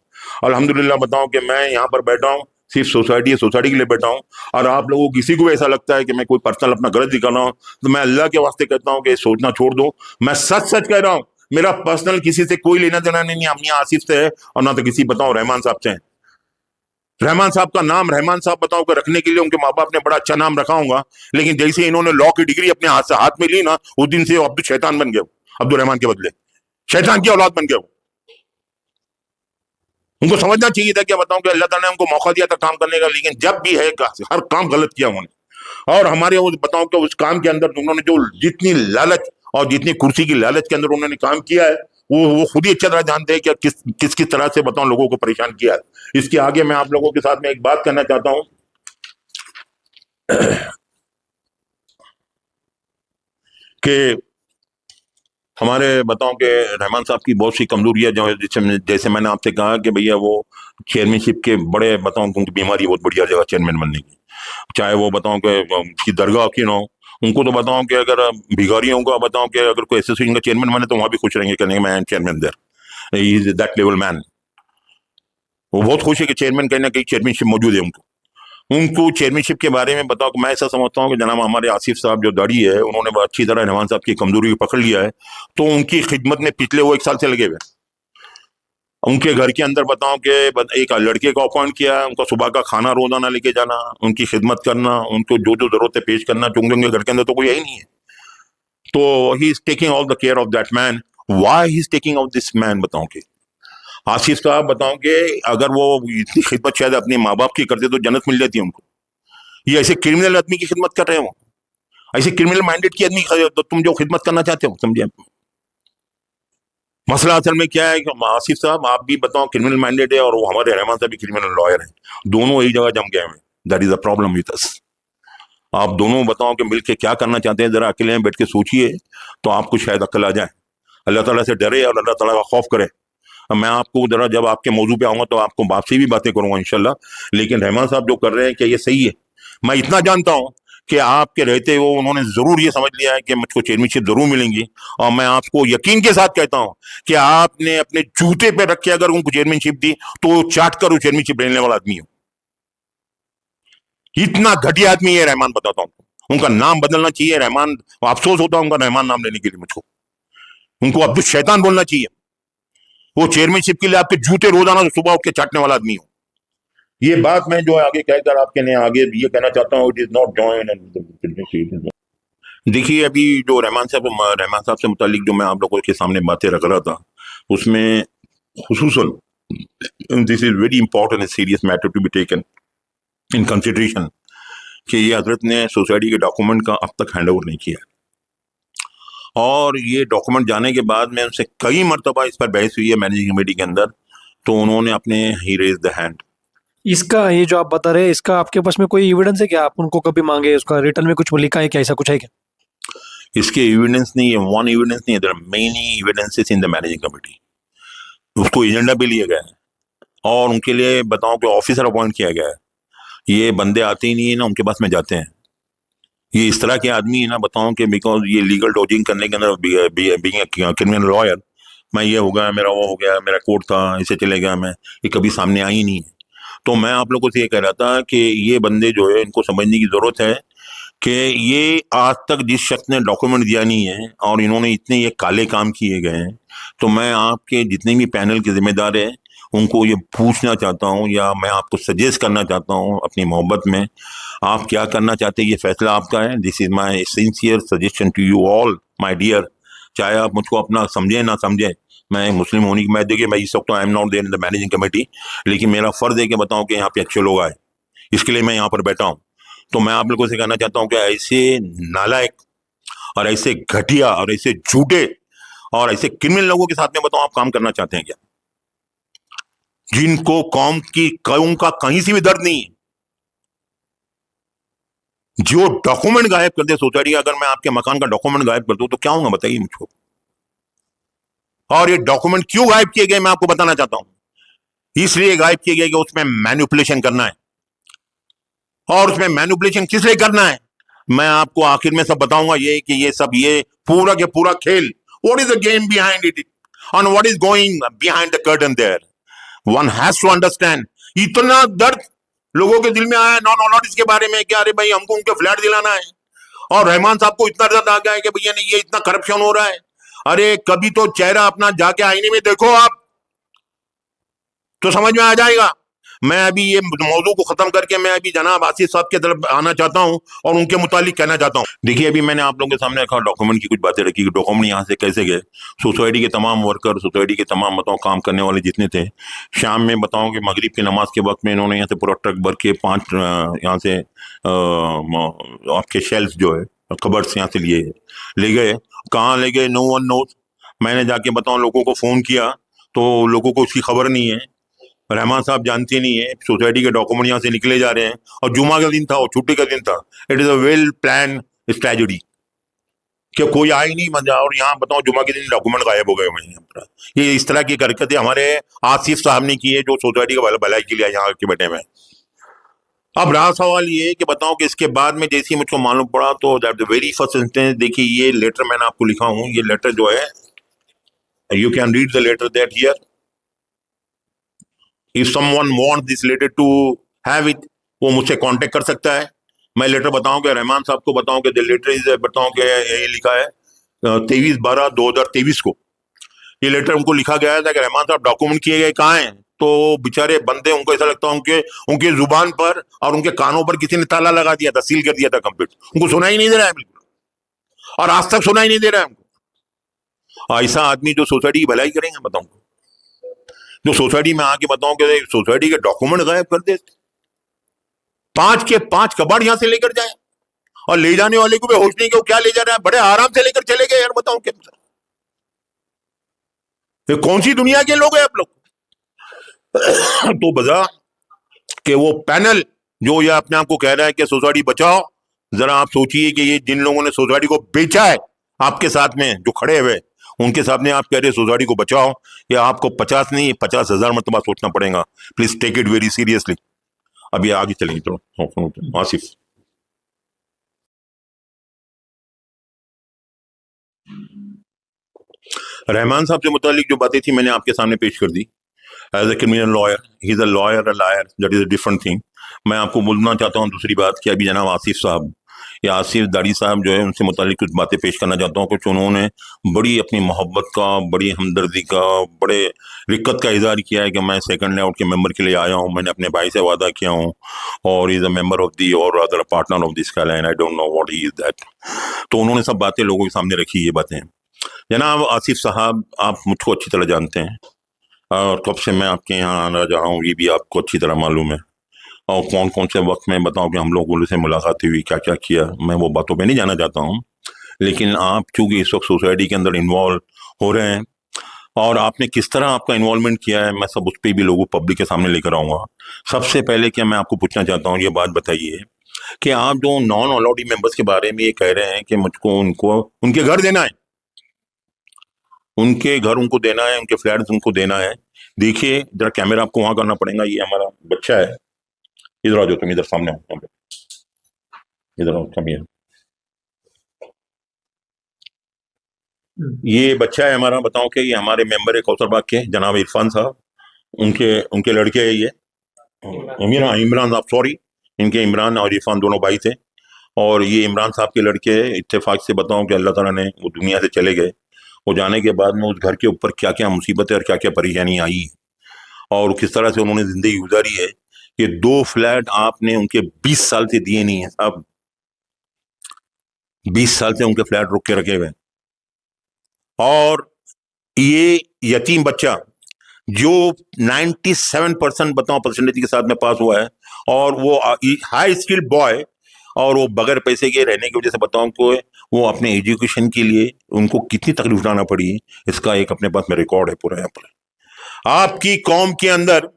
अल्हम्दुलिल्लाह बताऊं कि मैं यहाँ पर बैठा हूँ सिर्फ सोसाइटी है, सोसाइटी के लिए बैठा हूँ। और आप लोगों को किसी को भी ऐसा लगता है कि मैं कोई पर्सनल अपना गलत दिखा रहा हूँ, तो मैं अल्लाह के वास्ते कहता हूँ कि सोचना छोड़ दो। मैं सच सच कह रहा हूँ, मेरा पर्सनल किसी से कोई लेना देना नहीं है, मियां आसिफ से है और ना तो किसी बताओ रहमान साहब से है। रहमान साहब का नाम रहमान साहब बताओ कि रखने के लिए उनके माँ बाप ने बड़ा अच्छा नाम रखा होगा, लेकिन जैसे इन्होंने लॉ की डिग्री अपने हाथ से हाथ में ली ना, उस दिन से अब्दुल शैतान बन गए, अब्दुल रहमान के बदले शैतान की औलाद बन गए। उनको समझना चाहिए था, क्या बताऊं कि अल्लाह ताला ने उनको मौका दिया था काम करने का, लेकिन जब भी है हर काम गलत किया उन्होंने। और हमारे वो बताऊं कि उस काम के अंदर उन्होंने जो जितनी लालच और जितनी कुर्सी की लालच के अंदर उन्होंने काम किया है, वो खुद ही अच्छी तरह जानते हैं कि किस तरह से बताऊं लोगों को परेशान किया है। इसके आगे मैं आप लोगों के साथ में एक बात करना चाहता हूं कि हमारे बताओ कि रहमान साहब की बहुत सी कमजोरी है, जो जैसे मैंने आपसे कहा कि भैया वो चेयरमैनशिप के बड़े बताओ उनकी बीमारी बहुत बढ़िया जगह चेयरमैन बनने की, चाहे वो बताओ कि दरगाह की ना हो। उनको तो बताओ कि अगर भिखारियों का बताओ कि अगर कोई एसोसिएशन का चेयरमैन बने तो वहां भी खुश रहेंगे, कहेंगे मैं chairman there, is that level man. वो बहुत खुश है कि चेयरमैन कहीं ना कहीं चेयरमैनशिप मौजूद है उनको। उनको चेयरमैनशिप के बारे में बताओ कि मैं ऐसा समझता हूँ कि जनाब हमारे आसिफ साहब जो दाढ़ी है उन्होंने बहुत अच्छी तरह रहमान साहब की कमजोरी को पकड़ लिया है, तो उनकी खिदमत में पिछले वो 1 साल से लगे हुए हैं। उनके घर के अंदर बताओ कि एक लड़के को अपॉइंट किया है, उनका सुबह का खाना रोजाना लेके जाना, उनकी खिदमत करना, उनको जो जो जरूरत है पेश करना, क्योंकि उनके घर के अंदर तो कोई है ही नहीं है। तो he is taking all the care of that man. Why he is taking of this man बताओ कि आसिफ साहब बताओ कि अगर वो इतनी खिदमत शायद अपने माँ बाप की करते तो जन्नत मिल जाती है उनको। ये ऐसे क्रिमिनल आदमी की खिदमत कर रहे हो, ऐसे क्रिमिनल माइंडेड की आदमी तो तुम जो खिदमत करना चाहते हो, समझे। मसला असल में क्या है कि आसिफ साहब आप भी बताओ क्रिमिनल माइंडेड है और वो हमारे रहमान साहब भी क्रिमिनल लॉयर हैं, दोनों एक जगह जम गए हैं। That is the problem with us. आप दोनों बताओ कि मिलके क्या करना चाहते हैं, जरा अकेले में बैठ के सोचिए तो आपको शायद अक्ल आ जाए। अल्लाह ताला से डरे और अल्लाह ताला का खौफ करे। मैं आपको जरा जब आपके मौजू पे आऊंगा तो आपको आपसे भी बातें करूंगा इंशाल्लाह। लेकिन रहमान साहब जो कर रहे हैं क्या ये सही है? मैं इतना जानता हूं कि आपके रहते वो उन्होंने जरूर ये समझ लिया है कि मुझको चेयरमैनशिप जरूर मिलेंगी, और मैं आपको यकीन के साथ कहता हूं कि आपने अपने जूते पे रख के अगर उनको चेयरमैनशिप दी तो चाट कर वो चेयरमैनशिप लेने वाला आदमी हो। इतना घटिया आदमी है रहमान, बताता हूं। उनका नाम बदलना चाहिए रहमान। अफसोस होता है उनका रहमान नाम लेने के लिए मुझको। उनको अब्दुल शैतान बोलना चाहिए। वो चेयरमैनशिप के लिए आपके जूते रोजाना सुबह उठ के चाटने वाला आदमी हो। ये बात मैं जो आगे कहकर आपके लिए आगे ये कहना चाहता हूँ, इट इज नॉट जॉइन। देखिए अभी जो रहमान साहब से मुतालिक जो मैं आप लोगों के सामने बातें रख रहा था उसमें खुसूसन this is very important serious matter to be taken in consideration कि ये हजरत ने सोसाइटी के डॉक्यूमेंट का अब तक हैंड ओवर नहीं किया, और ये डॉक्यूमेंट जाने के बाद में उनसे कई मरतबा इस पर बहस हुई है मैनेजिंग कमेटी के अंदर, तो उन्होंने अपने ही रेज द हैंड। इसका ये जो आप बता रहे हैं इसका आपके पास में कोई एविडेंस है क्या? आप उनको कभी मांगे, उसका रिटर्न में कुछ लिखा है क्या? ऐसा कुछ है क्या? इसके एविडेंस नहीं है, वन एविडेंस नहीं है, there are many evidences in the managing committee. उसको एजेंडा भी लिया गया है और उनके लिए बताओ कि ऑफिसर अपॉइंट किया गया है। ये बंदे आते ही नहीं है ना उनके पास में जाते हैं। ये इस तरह के आदमी है ना बताओ कि बिकॉज ये लीगल डॉजिंग करने के अंदर बीइंग क्रिमिनल लॉयर, मैं ये हो गया, मेरा वो हो गया, मेरा कोर्ट था, इसे चले गया मैं, ये कभी सामने आई नहीं है। तो मैं आप लोगों से ये कह रहा था कि ये बंदे जो है इनको समझने की जरूरत है कि ये आज तक जिस शख्स ने डॉक्यूमेंट दिया नहीं है और इन्होंने इतने ये काले काम किए गए हैं, तो मैं आपके जितने भी पैनल के जिम्मेदार हैं उनको ये पूछना चाहता हूँ या मैं आपको सजेस्ट करना चाहता हूँ अपनी मोहब्बत में, आप क्या करना चाहते हैं ये फैसला आपका है। This is my sincere suggestion to you all my dear. चाहे आप मुझको अपना समझें ना समझें, मैं मुस्लिम होने की, मैं देखिए मैं इस वक्त I am not there in the managing committee, लेकिन मेरा फर्ज है कि बताऊं कि यहाँ पे अच्छे लोग आए, इसके लिए मैं यहाँ पर बैठा हूँ। तो मैं आप लोगों से कहना चाहता हूँ कि ऐसे नालायक और ऐसे घटिया और ऐसे झूठे और ऐसे क्रिमिनल लोगों के साथ में बताओ आप काम करना चाहते हैं क्या, जिनको कौम का कहीं से भी दर्द नहीं है, जो डॉक्यूमेंट गायब कर दे सोसाइटी। अगर मैं आपके मकान का डॉक्यूमेंट गायब कर दूं तो क्या होगा बताइए मुझको। और ये डॉक्यूमेंट क्यों गायब किए गए मैं आपको बताना चाहता हूं। इसलिए गायब किए गए कि उसमें मैनिपुलेशन करना है, और उसमें मैनिपुलेशन किस लिए करना है मैं आपको आखिर में सब बताऊंगा। ये कि ये सब ये पूरा के पूरा खेल, what is the game behind it and what is going behind the curtain there, one has to understand. इतना दर्द लोगों के दिल में आया नॉन ऑलर्ट्स के बारे में कि अरे भाई हमको उनके फ्लैट दिलाना है, और रहमान साहब को इतना दर्द आ गया है कि भैया नहीं ये इतना करप्शन हो रहा है। अरे कभी तो चेहरा अपना जाके आईने में देखो आप, तो समझ में आ जाएगा। मैं अभी ये मौजू को खत्म करके मैं अभी जनाब आसिफ साहब की तरफ आना चाहता हूं और उनके मुतालिक कहना चाहता हूं। देखिए अभी मैंने आप लोगों के सामने रखा डॉक्यूमेंट की कुछ बातें रखी कि डॉक्यूमेंट यहाँ से कैसे गए। सोसाइटी के तमाम वर्कर, सोसाइटी के तमाम बताओ काम करने वाले जितने थे, शाम में बताओ कि मगरिब की नमाज के वक्त में इन्होंने यहाँ से पूरा ट्रक भर के 5 यहाँ से आपके शेल्फ जो है कबर्ड्स यहाँ से ले गए। कहाँ ले गए नो वन नोज। मैंने जाके बताओ लोगों को फोन किया तो लोगों को उसकी खबर नहीं है। रहमान साहब जानते नहीं है, सोसाइटी के डॉक्यूमेंट यहाँ से निकले जा रहे हैं और जुमा का दिन था और छुट्टी का दिन था। It is a well plan strategy कि कोई आ ही नहीं मजा, और यहाँ बताओ जुमा के दिन डॉक्यूमेंट गायब हो गए वहीं पर। ये इस तरह की हरकतें हमारे आसिफ साहब ने की है, जो सोसाइटी का भलाई के लिए यहाँ के बैठे हुए हैं। अब रहा सवाल ये कि बताओ कि इसके बाद में जैसे ही मुझको मालूम पड़ा तो that the very first instance, देखिए ये लेटर मैंने आपको लिखा हूँ, ये लेटर जो है you can read the letter that here, if someone wants this letter to have it, वो मुझसे कांटेक्ट कर सकता है। मैं लेटर बताऊं कि रहमान साहब को बताऊं कि लेटर इज, बताऊं कि ये लिखा है 23/12/2023 को ये लेटर उनको लिखा गया था कि रहमान साहब डॉक्यूमेंट किए गए कहाँ हैं। तो बेचारे बंदे, उनको ऐसा लगता है उनके उनके जुबान पर और उनके कानों पर किसी ने ताला लगा दिया था, सील कर दिया था कंप्लीट, उनको सुना ही नहीं दे रहा है बिल्कुल, और आज तक सुना ही नहीं दे रहा है हमको। ऐसा आदमी जो सोसाइटी की भलाई करेंगे बताऊं, जो सोसाइटी में आके बताऊं कि सोसाइटी के डॉक्यूमेंट गायब कर दे, 5 के 5 कबाड़ यहां से लेकर जाए, और ले जाने वाले को भी होश नहीं कि वो क्या ले जा रहा है, बड़े आराम से लेकर चले गए यार, बताओ क्या, ये कौन सी दुनिया के लोग हैं आप लोग। तो बजा कि वो पैनल जो ये अपने आप को कह रहा है कि सोसाइटी बचाओ, जरा आप सोचिए कि ये जिन लोगों ने सोसाइटी को बेचा है आपके साथ में जो खड़े हुए, उनके सामने आप कह रहे सोसाइटी को बचाओ, या आपको 50 नहीं 50,000 मरतबा सोचना पड़ेगा। Please take it very seriously. अब ये आगे चलेंगे, चलो आसिफ। रहमान साहब से मुतालिक जो बातें थी मैंने आपके सामने पेश कर दी। As a criminal lawyer, he is a lawyer, a liar, that is a different thing. मैं आपको बोलना चाहता हूँ दूसरी बात कि अभी जनाब आसिफ साहब या आसिफ दाढ़ी साहब जो है उनसे मुतालिक कुछ बातें पेश करना चाहता हूँ। कुछ उन्होंने बड़ी अपनी मोहब्बत का, बड़ी हमदर्दी का, बड़े रिक्कत का इजहार किया है कि मैं सेकंड लेआउट के मेंबर के लिए आया हूँ, मैंने अपने भाई से वादा किया हूँ, और is a member of the और अदर पार्टनर ऑफ दिस कैलाइन, I don't know what he is that. तो उन्होंने सब बातें लोगों के सामने रखी, ये बातें। जनाब आसिफ साहब, आप मुझको अच्छी तरह जानते हैं, और कब से मैं आपके यहाँ आना जा रहा हूँ ये भी आपको अच्छी तरह मालूम है, और कौन कौन से वक्त में बताओ कि हम लोगों से मुलाकात हुई, क्या क्या किया, मैं वो बातों पे नहीं जाना चाहता हूँ। लेकिन आप चूंकि इस वक्त सोसाइटी के अंदर इन्वॉल्व हो रहे हैं, और आपने किस तरह आपका इन्वॉल्वमेंट किया है, मैं सब उस पर भी लोगों पब्लिक के सामने लेकर आऊंगा। सबसे पहले क्या मैं आपको पूछना चाहता हूँ, ये बात बताइए कि आप जो नॉन अलॉडी मेंबर्स के बारे में ये कह रहे हैं कि मुझको उनको उनके घर देना है, उनके घर उनको देना है, उनके फ्लैट उनको देना है। देखिए जरा कैमरा आपको वहां करना पड़ेगा, ये हमारा बच्चा है, इधर आ जाओ तुम, इधर सामने आओ, इधर आओ, कम हियर। ये बच्चा है हमारा, बताओ कि ये हमारे मेंबर है कौसरबाग के जनाब इरफान साहब, उनके उनके लड़के है ये इमरान, इमरान साहब सॉरी, इनके इमरान और इरफान दोनों भाई थे, और ये इमरान साहब के लड़के हैं। इत्तेफाक से बताऊं कि अल्लाह ताला ने वो दुनिया से चले गए, वो जाने के बाद में उस घर के ऊपर क्या क्या मुसीबतें और क्या क्या परेशानी आई, और किस तरह से उन्होंने जिंदगी गुजारी है। ये 2 फ्लैट आपने उनके 20 साल से दिए नहीं है साहब, 20 साल से उनके फ्लैट रुक के रखे हुए हैं। और ये यतीम बच्चा जो 97% बताओ परसेंटेज के साथ में पास हुआ है, और वो हाई स्किल्ड बॉय, और वो बगैर पैसे के रहने की वजह से बताऊं को वो अपने एजुकेशन के लिए उनको कितनी तकलीफ उठाना पड़ी, इसका एक अपने पास में रिकॉर्ड है पूरा। यहाँ पर आपकी कौम के अंदर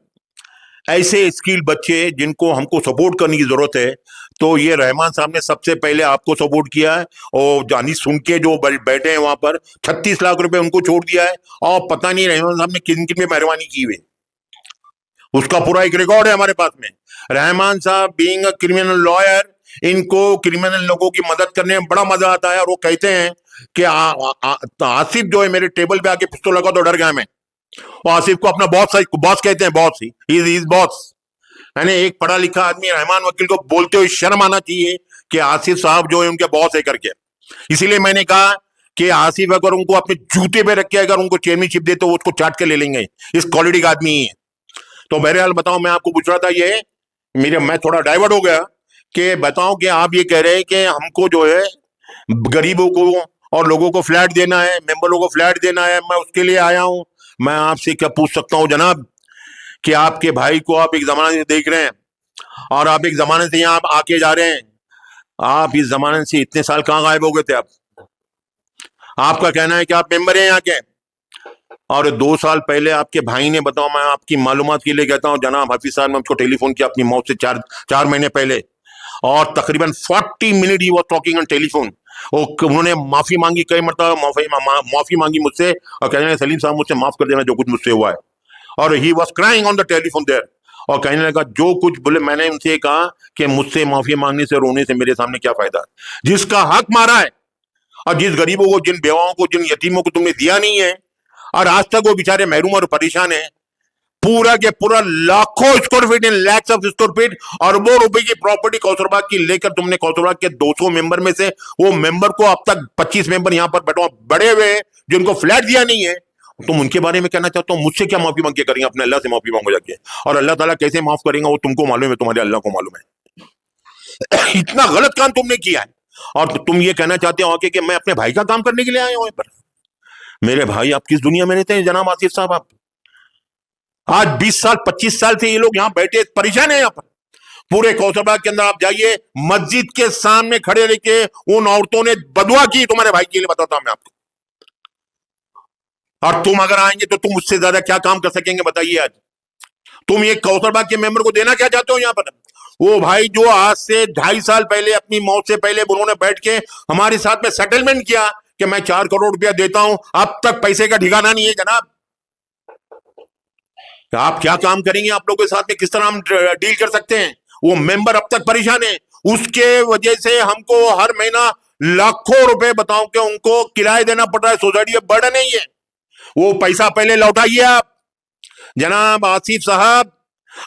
ऐसे स्किल बच्चे जिनको हमको सपोर्ट करने की जरूरत है, तो ये रहमान साहब ने सबसे पहले आपको सपोर्ट किया है, और जानी सुन के जो बैठे हैं वहां पर 36 लाख रुपए उनको छोड़ दिया है, और पता नहीं रहमान साहब ने किन किन पे मेहरबानी की हुई, उसका पूरा एक रिकॉर्ड है हमारे पास में। रहमान साहब बीइंग अ क्रिमिनल लॉयर, इनको क्रिमिनल लोगों की मदद करने में बड़ा मजा आता है, और वो कहते हैं कि आसिफ जो है मेरे टेबल पे आके पिस्तौल लगा तो डर गया मैं। वो आसिफ को अपना बॉस बॉस कहते हैं, बॉस ही इज बॉस। यानी एक पढ़ा लिखा आदमी रहमान वकील को बोलते हुए शर्म आना चाहिए कि आसिफ साहब जो है उनके बॉस है करके। इसीलिए मैंने कहा कि आसिफ अगर उनको अपने जूते पे रख के अगर उनको चेयरमैनशिप दे तो वो उसको चाट के ले लेंगे, इस क्वालिटी का आदमी ही है। तो बहरहाल बताओ, मैं आपको पूछ रहा था ये मैं थोड़ा डाइवर्ट हो गया कि बताओ कि आप ये कह रहे हैं कि हमको जो है गरीबों को और लोगों को फ्लैट देना है, मेंबरों को फ्लैट देना है, मैं उसके लिए आया हूं। मैं आपसे क्या पूछ सकता हूं जनाब कि आपके भाई को आप एक जमाने से देख रहे हैं, और आप एक जमाने से यहाँ आप आके जा रहे हैं, आप इस जमाने से इतने साल कहाँ गायब हो गए थे आप? आपका कहना है कि आप मेंबर हैं यहाँ के, और 2 साल पहले आपके भाई ने, बताओ, मैं आपकी मालूमात के लिए कहता हूं, जनाब हफीज साहब ने उसको टेलीफोन किया अपनी मौत से 4 महीने पहले, और तकरीबन 40 मिनट ही वो टॉकिंग ऑन टेलीफोन। उन्होंने माफी मांगी, कई मरतबा माफी मांगी मुझसे, और कहने लगे सलीम साहब मुझसे माफ कर देना जो कुछ मुझसे हुआ है। और he was crying on the telephone there, और कहने लगा जो कुछ बोले। मैंने उनसे कहा कि मुझसे माफी मांगने से, रोने से मेरे सामने क्या फायदा, जिसका हक मारा है, और जिस गरीबों को, जिन बेवाओं को, जिन यतीमों को तुमने दिया नहीं है, और आज तक वो बेचारे महरूम और परेशान है। पूरा के पूरा लाखों square feet, in lakhs of square feet, अरबों रुपए की प्रॉपर्टी कौसरबाग की लेकर तुमने कौसरबाग के 200 मेंबर में से वो मेंबर को, अब तक 25 मेंबर यहां पर बैठो बड़े हुए हैं जिनको फ्लैट दिया नहीं है, तुम उनके बारे में कहना चाहते हो मुझसे क्या माफी मांग के करेंगे? अपने अल्लाह से माफी मांगो जाके, और अल्लाह ताला कैसे माफ करेंगे वो तुमको मालूम है, तुम्हारे अल्लाह को मालूम है। इतना गलत काम तुमने किया है, और तुम ये कहना चाहते हो कि मैं अपने भाई का काम करने के लिए आया हूं यहाँ पर। मेरे भाई आप किस दुनिया में रहते हैं जनाब आसिफ साहब? आप आज 20 साल 25 साल से ये लोग यहाँ बैठे परेशान है। यहाँ पर पूरे कौसरबाग के अंदर आप जाइए, मस्जिद के सामने खड़े रह के उन औरतों ने बदुआ की तुम्हारे भाई के लिए, बताता हूं मैं आपको। और तुम अगर आएंगे तो तुम उससे ज्यादा क्या काम कर सकेंगे बताइए? आज तुम ये कौसरबाग के मेंबर को देना क्या चाहते हो यहाँ पर? वो भाई जो आज से 2.5 साल पहले, अपनी मौत से पहले, उन्होंने बैठ के हमारे साथ में सेटलमेंट किया कि मैं 4 करोड़ रुपया देता हूं, अब तक पैसे का ठिकाना नहीं है जनाब। आप क्या काम करेंगे? आप लोगों के साथ में किस तरह हम डील कर सकते हैं? वो मेंबर अब तक परेशान है, उसके वजह से हमको हर महीना लाखों रुपए, बताओ कि उनको किराया देना पड़ रहा है। सोसाइटी में बर्डन नहीं है, वो पैसा पहले लौटाइए आप। जनाब आसिफ साहब,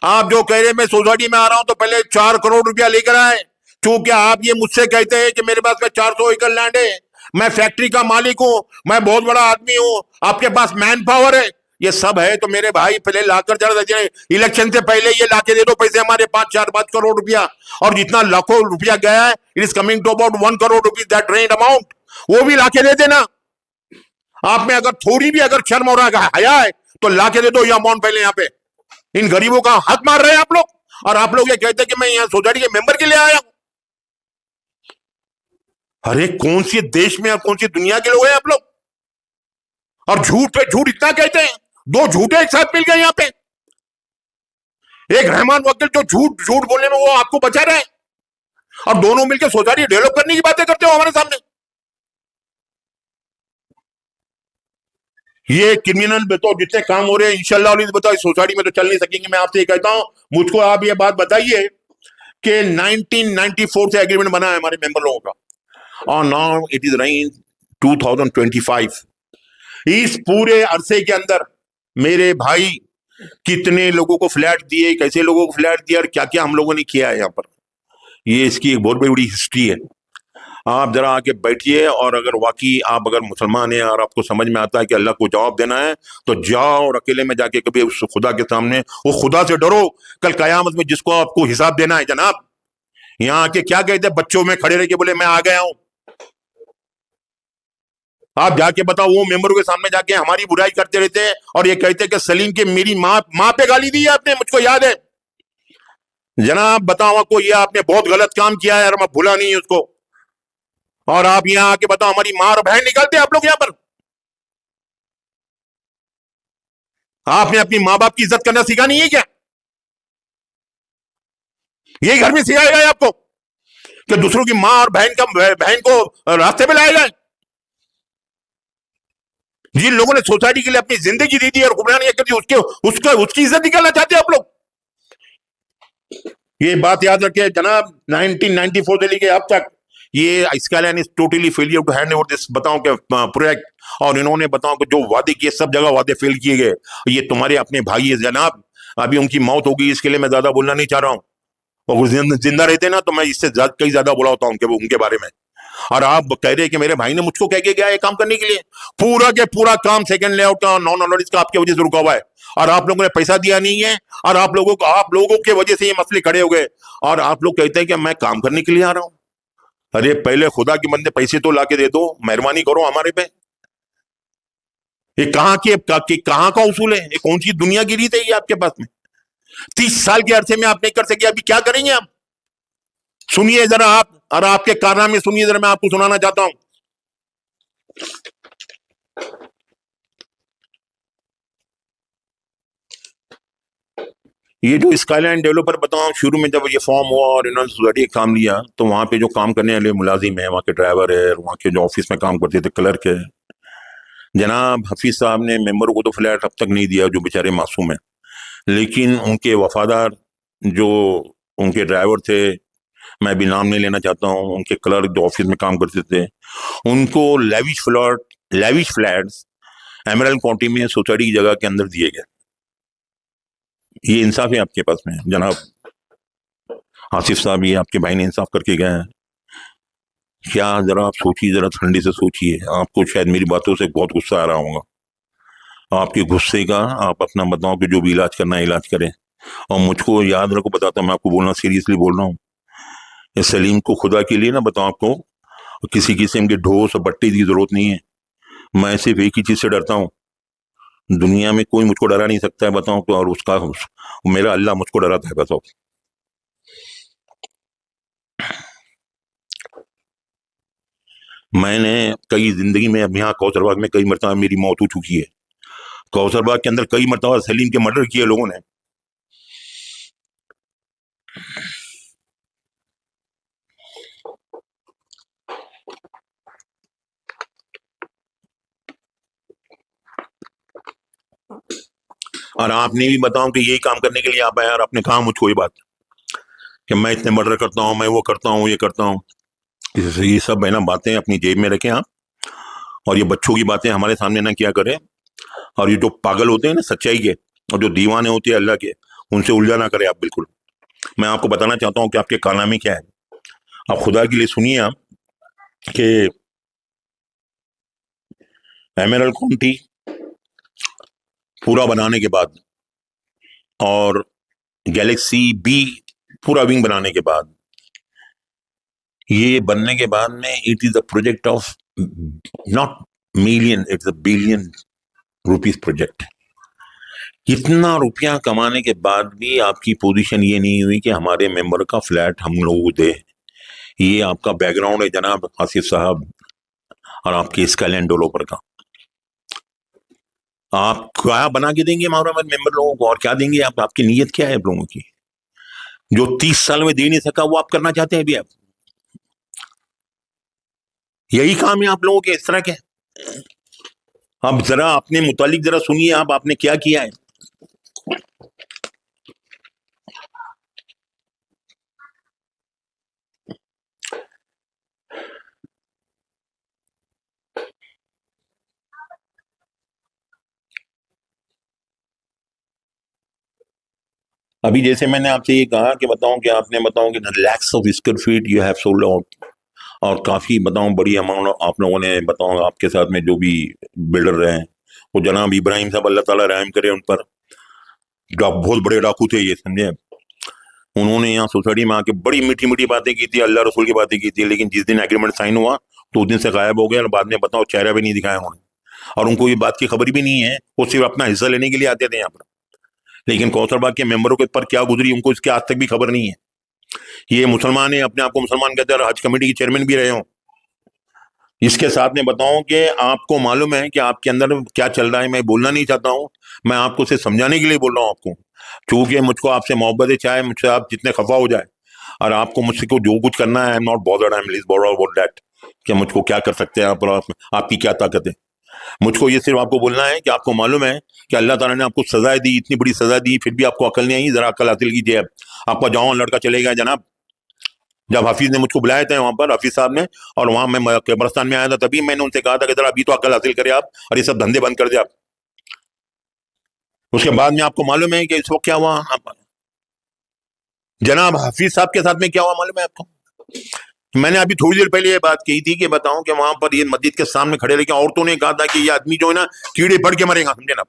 आप जो कह रहे हैं मैं सोसाइटी में आ रहा हूं तो पहले 4 करोड़ रुपया लेकर आए, क्योंकि आप ये मुझसे कहते हैं कि मेरे पास में 400 एकड़ लैंड है, मैं फैक्ट्री का मालिक हूं, मैं बहुत बड़ा आदमी हूं, आपके पास मैन पावर है, ये सब है तो मेरे भाई पहले लाकर जरा इलेक्शन से पहले ये लाके दे दो पैसे हमारे, 5 करोड़ रुपया। और जितना लाखों रुपया गया है, it is coming to about 1 crore rupees, that rent amount, वो भी लाके दे देना। आप में अगर थोड़ी भी अगर शर्म हो रहा है, हया है, तो लाके दे दो ये अमाउंट पहले। यहाँ पे इन गरीबों का हक मार रहे हैं आप लोग, और आप लोग ये कहते हैं कि मैं यहाँ सोसाइटी के मेंबर के लिए आया हूं। अरे कौन सी देश में, कौन सी दुनिया के लोग हैं आप लोग? और झूठ पे झूठ इतना कहते हैं, 2 झूठे एक साथ मिल गए यहाँ पे। एक रहमान वकील जो झूठ झूठ बोलने में वो आपको बचा रहे हैं, और दोनों मिलकर सोसाइटी डेवलप करने की बातें करते हो हमारे सामने। ये क्रिमिनल बताओ जितने काम हो रहे हैं, इंशाल्लाह बताओ सोसाइटी में तो चल नहीं सकेंगे। मैं आपसे ये कहता हूं, मुझको आप ये बात बताइए कि 1994 से एग्रीमेंट बना है हमारे मेंबर लोगों का, और नाउ इट इज रनिंग 2025। इस पूरे अरसे के अंदर मेरे भाई कितने लोगों को फ्लैट दिए, कैसे लोगों को फ्लैट दिया, और क्या क्या हम लोगों ने किया है यहाँ पर, ये इसकी एक बहुत बड़ी हिस्ट्री है। आप जरा आके बैठिए, और अगर वाकई आप अगर मुसलमान हैं और आपको समझ में आता है कि अल्लाह को जवाब देना है, तो जाओ और अकेले में जाके कभी उस खुदा के सामने, वो खुदा से डरो, कल कयामत में जिसको आपको हिसाब देना है। जनाब यहाँ आके क्या कहते हैं, बच्चों में खड़े रह के बोले मैं आ गया हूं। आप जाके बताओ, वो मेंबरों के सामने जाके हमारी बुराई करते रहते हैं, और ये कहते हैं कि सलीम के मेरी माँ पे गाली दी है आपने, मुझको याद है। जनाब बताओ आपको, ये आपने बहुत गलत काम किया है, और मैं भूला नहीं उसको। और आप यहां आके बताओ, हमारी मां और बहन निकालते आप लोग यहां पर? आपने अपनी मां बाप की इज्जत करना सीखा नहीं है क्या? यही घर में सिखाया गया आपको कि दूसरों की मां और बहन को रास्ते पे लाया जाए? जिन लोगों ने सोसाइटी के लिए अपनी जिंदगी दी थी और हुक्मरानी कर दी, उसकी इज्जत निकालना चाहते हैं आप लोग? ये बात याद रखिए जनाब, 1994 से लेके अब तक ये Skyline is totally failure to hand over this, बताओ कि प्रोजेक्ट। और इन्होंने बताओ कि जो वादे किए, सब जगह वादे फेल किए गए। ये तुम्हारे अपने भाई है जनाब, अभी उनकी मौत होगी, इसके लिए मैं ज्यादा बोलना नहीं चाह रहा हूँ। और जिंदा रहते ना तो मैं इससे कई ज्यादा बोला होता हूँ उनके बारे में। और आप कह रहे हैं कि मेरे भाई ने मुझको कह के गया ये काम करने के लिए, पूरा के पूरा काम सेकंड लेआउट का, नॉन ऑनरिस का आपकी वजह से रुका हुआ है, और आप लोगों ने पैसा दिया नहीं है, और आप लोगों के वजह से ये मसले खड़े हो गए, और आप लोग कहते हैं कि मैं काम करने के लिए आ रहा हूं। अरे पहले खुदा के बंदे पैसे तो लाके दे दो, मेहरबानी करो हमारे पे। ये कहाँ का उसूल है? ये कौन सी दुनिया की रीत है ये आपके पास में? 30 साल के अरसे में आप नहीं कर सके, अभी क्या करेंगे आप? सुनिए जरा आप, और आपके कारनामे सुनिए जरा, मैं आपको सुनाना चाहता हूं। ये जो स्काईलाइन डेवलपर बताओ, शुरू में जब ये फॉर्म हुआ और इन्होंने सोसाइटी का काम लिया, तो वहाँ पे जो काम करने वाले मुलाजिम है, वहाँ के ड्राइवर है, वहाँ के जो ऑफिस में काम करते थे क्लर्क है, जनाब हफीज साहब ने मेंबरों को तो फ्लैट अब तक नहीं दिया जो बेचारे मासूम है, लेकिन उनके वफादार जो उनके ड्राइवर थे, मैं भी नाम नहीं लेना चाहता हूँ, उनके क्लर्क जो ऑफिस में काम करते थे, उनको लेविश फ्लैट्स एमरल्ड काउंटी में सोसाइटी की जगह के अंदर दिए गए। ये इंसाफ है आपके पास में जनाब आसिफ साहब, ये आपके भाई ने इंसाफ करके गए हैं क्या? जरा आप सोचिए, जरा ठंडे से सोचिए। आपको शायद मेरी बातों से बहुत गुस्सा आ रहा होगा, आपके गुस्से का आप अपना बताओ कि जो भी इलाज करना है इलाज करें। और मुझको याद रखो, बताता मैं आपको बोलना सीरियसली बोल रहा हूँ, इस सलीम को खुदा के लिए ना बताओ, आपको किसी किस्म के ढोस और बट्टी की जरूरत नहीं है। मैं सिर्फ एक ही चीज से डरता हूँ, दुनिया में कोई मुझको डरा नहीं सकता है बताओ तो, और मेरा अल्लाह मुझको डराता है बताओ। मैंने कई जिंदगी में अब यहाँ कौसरबाग में कई मरतबा मेरी मौत हो चुकी है, कौसरबाग के अंदर कई मरतबा सलीम के मर्डर किए लोगों ने। और आपने भी बताओ कि यही काम करने के लिए आप आए और आपने कहा मुझको ये बात कि मैं इतने मर्डर करता हूँ, मैं वो करता हूँ, ये करता हूँ। ये सब है ना बातें अपनी जेब में रखें आप, और ये बच्चों की बातें हमारे सामने ना किया करें। और ये जो पागल होते हैं ना सच्चाई के, और जो दीवाने होते हैं अल्लाह के, उनसे उलझा ना करें आप बिल्कुल। मैं आपको बताना चाहता हूँ कि आपके कारनामे क्या है। आप खुदा के लिए सुनिए आप कि एमरल्ड काउंटी पूरा बनाने के बाद और गैलेक्सी बी पूरा विंग बनाने के बाद, ये बनने के बाद में it is a project of not million, it's a billion rupees project. इतना रुपया कमाने के बाद भी आपकी पोजीशन ये नहीं हुई कि हमारे मेंबर का फ्लैट हम लोगों को दे। ये आपका बैकग्राउंड है जनाब आसिफ साहब, और आपके स्काईलैंड डेवलपर का। आप क्या बना के देंगे हमारे मेंबर लोगों को, और क्या देंगे आप? आपकी नीयत क्या है आप लोगों की? जो 30 साल में दे नहीं सका वो आप करना चाहते हैं अभी आप? यही काम है आप लोगों के इस तरह के? अब जरा अपने मुतालिक जरा सुनिए आप, आपने क्या किया है। अभी जैसे मैंने आपसे ये कहा कि बताऊं कि आपने बताऊं कि lakhs of square feet you have sold out, और काफी बताऊं बड़ी अमाउंट आप लोगों ने बताऊं आपके साथ में जो भी बिल्डर रहे हैं, वो जनाब इब्राहिम साहब अल्लाह ताला रहम करे उन पर, बहुत बड़े डाकू थे ये, समझे। उन्होंने यहाँ सोसाइटी में आके बड़ी मीठी मीठी बातें की थी, अल्लाह रसूल की बातें की थी, लेकिन जिस दिन एग्रीमेंट साइन हुआ तो उस दिन से गायब हो गए, और बाद में बताओ चेहरा भी नहीं दिखाया उन्होंने, और उनको ये बात की खबर भी नहीं है, वो सिर्फ अपना हिस्सा लेने के लिए आते थे यहाँ पर। लेकिन कौसरबाग के मेंबरों के पर क्या गुजरी उनको इसके आज तक भी खबर नहीं है। ये मुसलमान है, अपने आप को मुसलमान कहते हैं, और हज कमेटी के चेयरमैन भी रहे हो। इसके साथ में बताऊं कि आपको मालूम है कि आपके अंदर क्या चल रहा है। मैं बोलना नहीं चाहता हूं, मैं आपको सिर्फ समझाने के लिए बोल रहा हूं आपको, क्योंकि मुझको आपसे मोहब्बत है, चाहे मुझसे आप जितने खफा हो जाए, और आपको मुझसे को जो कुछ करना है, आई am not bothered, I am least bothered about that, कि मुझको क्या कर सकते हैं आप, और आपकी क्या ताकत है। मुझको ये सिर्फ आपको बोलना है कि आपको मालूम है कि अल्लाह ताला ने आपको सजा दी, इतनी बड़ी सजा दी, फिर भी आपको अकल नहीं आई। जरा अकल हासिल कीजिए। आपका जवान लड़का चले गया जनाब, जब हफीज ने मुझको बुलाया था वहां पर, हफीज साहब ने, और वहां मैं कब्रस्तान में आया था, तभी मैंने उनसे कहा था कि जरा अभी तो अकल हासिल करें आप, और ये सब धंधे बंद कर दे आप। उसके बाद में आपको मालूम है कि इस वक्त क्या हुआ जनाब हफीज साहब के साथ में, क्या हुआ मालूम है आपको? मैंने अभी थोड़ी देर पहले ये बात कही थी कि बताऊं कि वहां पर ये मस्जिद के सामने खड़े रह के औरतों ने कहा था कि ये आदमी जो है ना कीड़े पड़ के मरेगा, समझे ना।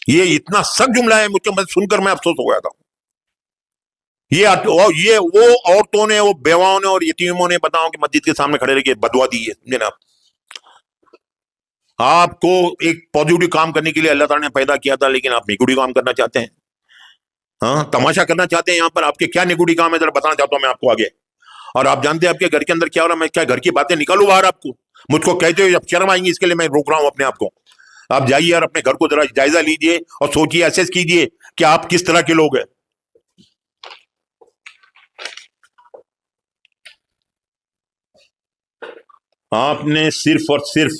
ये इतना सख्त जुमला है, मुझको सुनकर मैं अफसोस हो गया था। ये वो औरतों ने, वो बेवाओं ने और यतीमों ने बताओ कि मस्जिद के सामने खड़े रह के बदवा दी है, समझे ना। आपको एक पॉजिटिव काम करने के लिए अल्लाह ताला ने पैदा किया था, लेकिन आप निगुड़ी काम करना चाहते हैं। हाँ, तमाशा करना चाहते हैं यहाँ पर। आपके क्या निगुड़ी काम है जरा बताना चाहता हूँ मैं आपको आगे। और आप जानते हैं आपके घर के अंदर क्या हो रहा है। मैं क्या घर की बातें निकालू बाहर आपको? मुझको कहते हो जब शर्म आएंगी, इसके लिए मैं रोक रहा हूं अपने आप को। आप जाइए और अपने घर को जरा जायजा लीजिए और सोचिए, असेस कीजिए कि आप किस तरह के लोग हैं। आपने सिर्फ और सिर्फ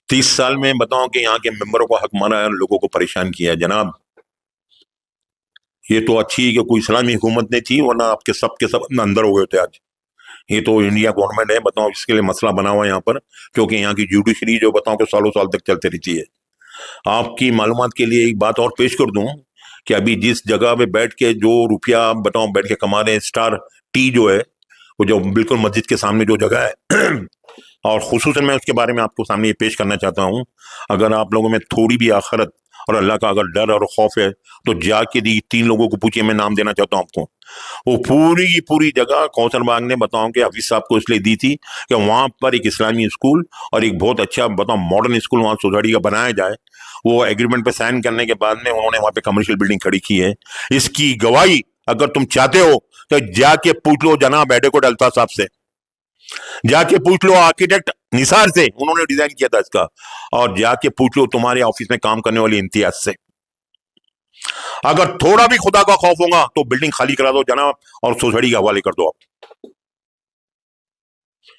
30 साल में बताओ कि यहाँ के मेंबरों को हक मारा है और लोगों को परेशान किया है जनाब। ये तो अच्छी है कि कोई इस्लामी हुकूमत नहीं थी, वरना आपके सब अंदर हो गए थे आज। ये तो इंडिया गवर्नमेंट है, बताओ इसके लिए मसला बना हुआ है यहाँ पर, क्योंकि यहाँ की जुडिशरी जो बताओ कि सालों साल तक चलती रहती है। आपकी मालूमात के लिए एक बात और पेश कर दूं कि अभी जिस जगह पे बैठ के जो रुपया बताओ बैठ के कमा रहे हैं, स्टार टी जो है, वो जो बिल्कुल मस्जिद के सामने जो जगह है और खुसूसन मैं उसके बारे में आपको सामने ये पेश करना चाहता हूँ। अगर आप लोगों में थोड़ी भी आखिरत और अल्लाह का अगर डर और खौफ है तो जाके दी 3 लोगों को पूछिए, मैं नाम देना चाहता हूँ आपको। वो पूरी की पूरी जगह कौसर बाग ने बताओ कि हफीज साहब को इसलिए दी थी कि वहां पर एक इस्लामी स्कूल और एक बहुत अच्छा बताओ मॉडर्न स्कूल वहां सोसाइटी का बनाया जाए। वो एग्रीमेंट पे साइन करने के बाद में उन्होंने वहां पे कमर्शियल बिल्डिंग खड़ी की है। इसकी गवाही अगर तुम चाहते हो तो जाके पूछ लो जनाब एडवोकेट अल्ताफ साहब से, जाके पूछ लो आर्किटेक्ट निसार से, उन्होंने डिजाइन किया था इसका, और जाके पूछ लो तुम्हारे ऑफिस में काम करने वाली इम्तियाज से। अगर थोड़ा भी खुदा का खौफ होगा तो बिल्डिंग खाली करा दो जनाब और सोसाइटी के हवाले कर दो आप।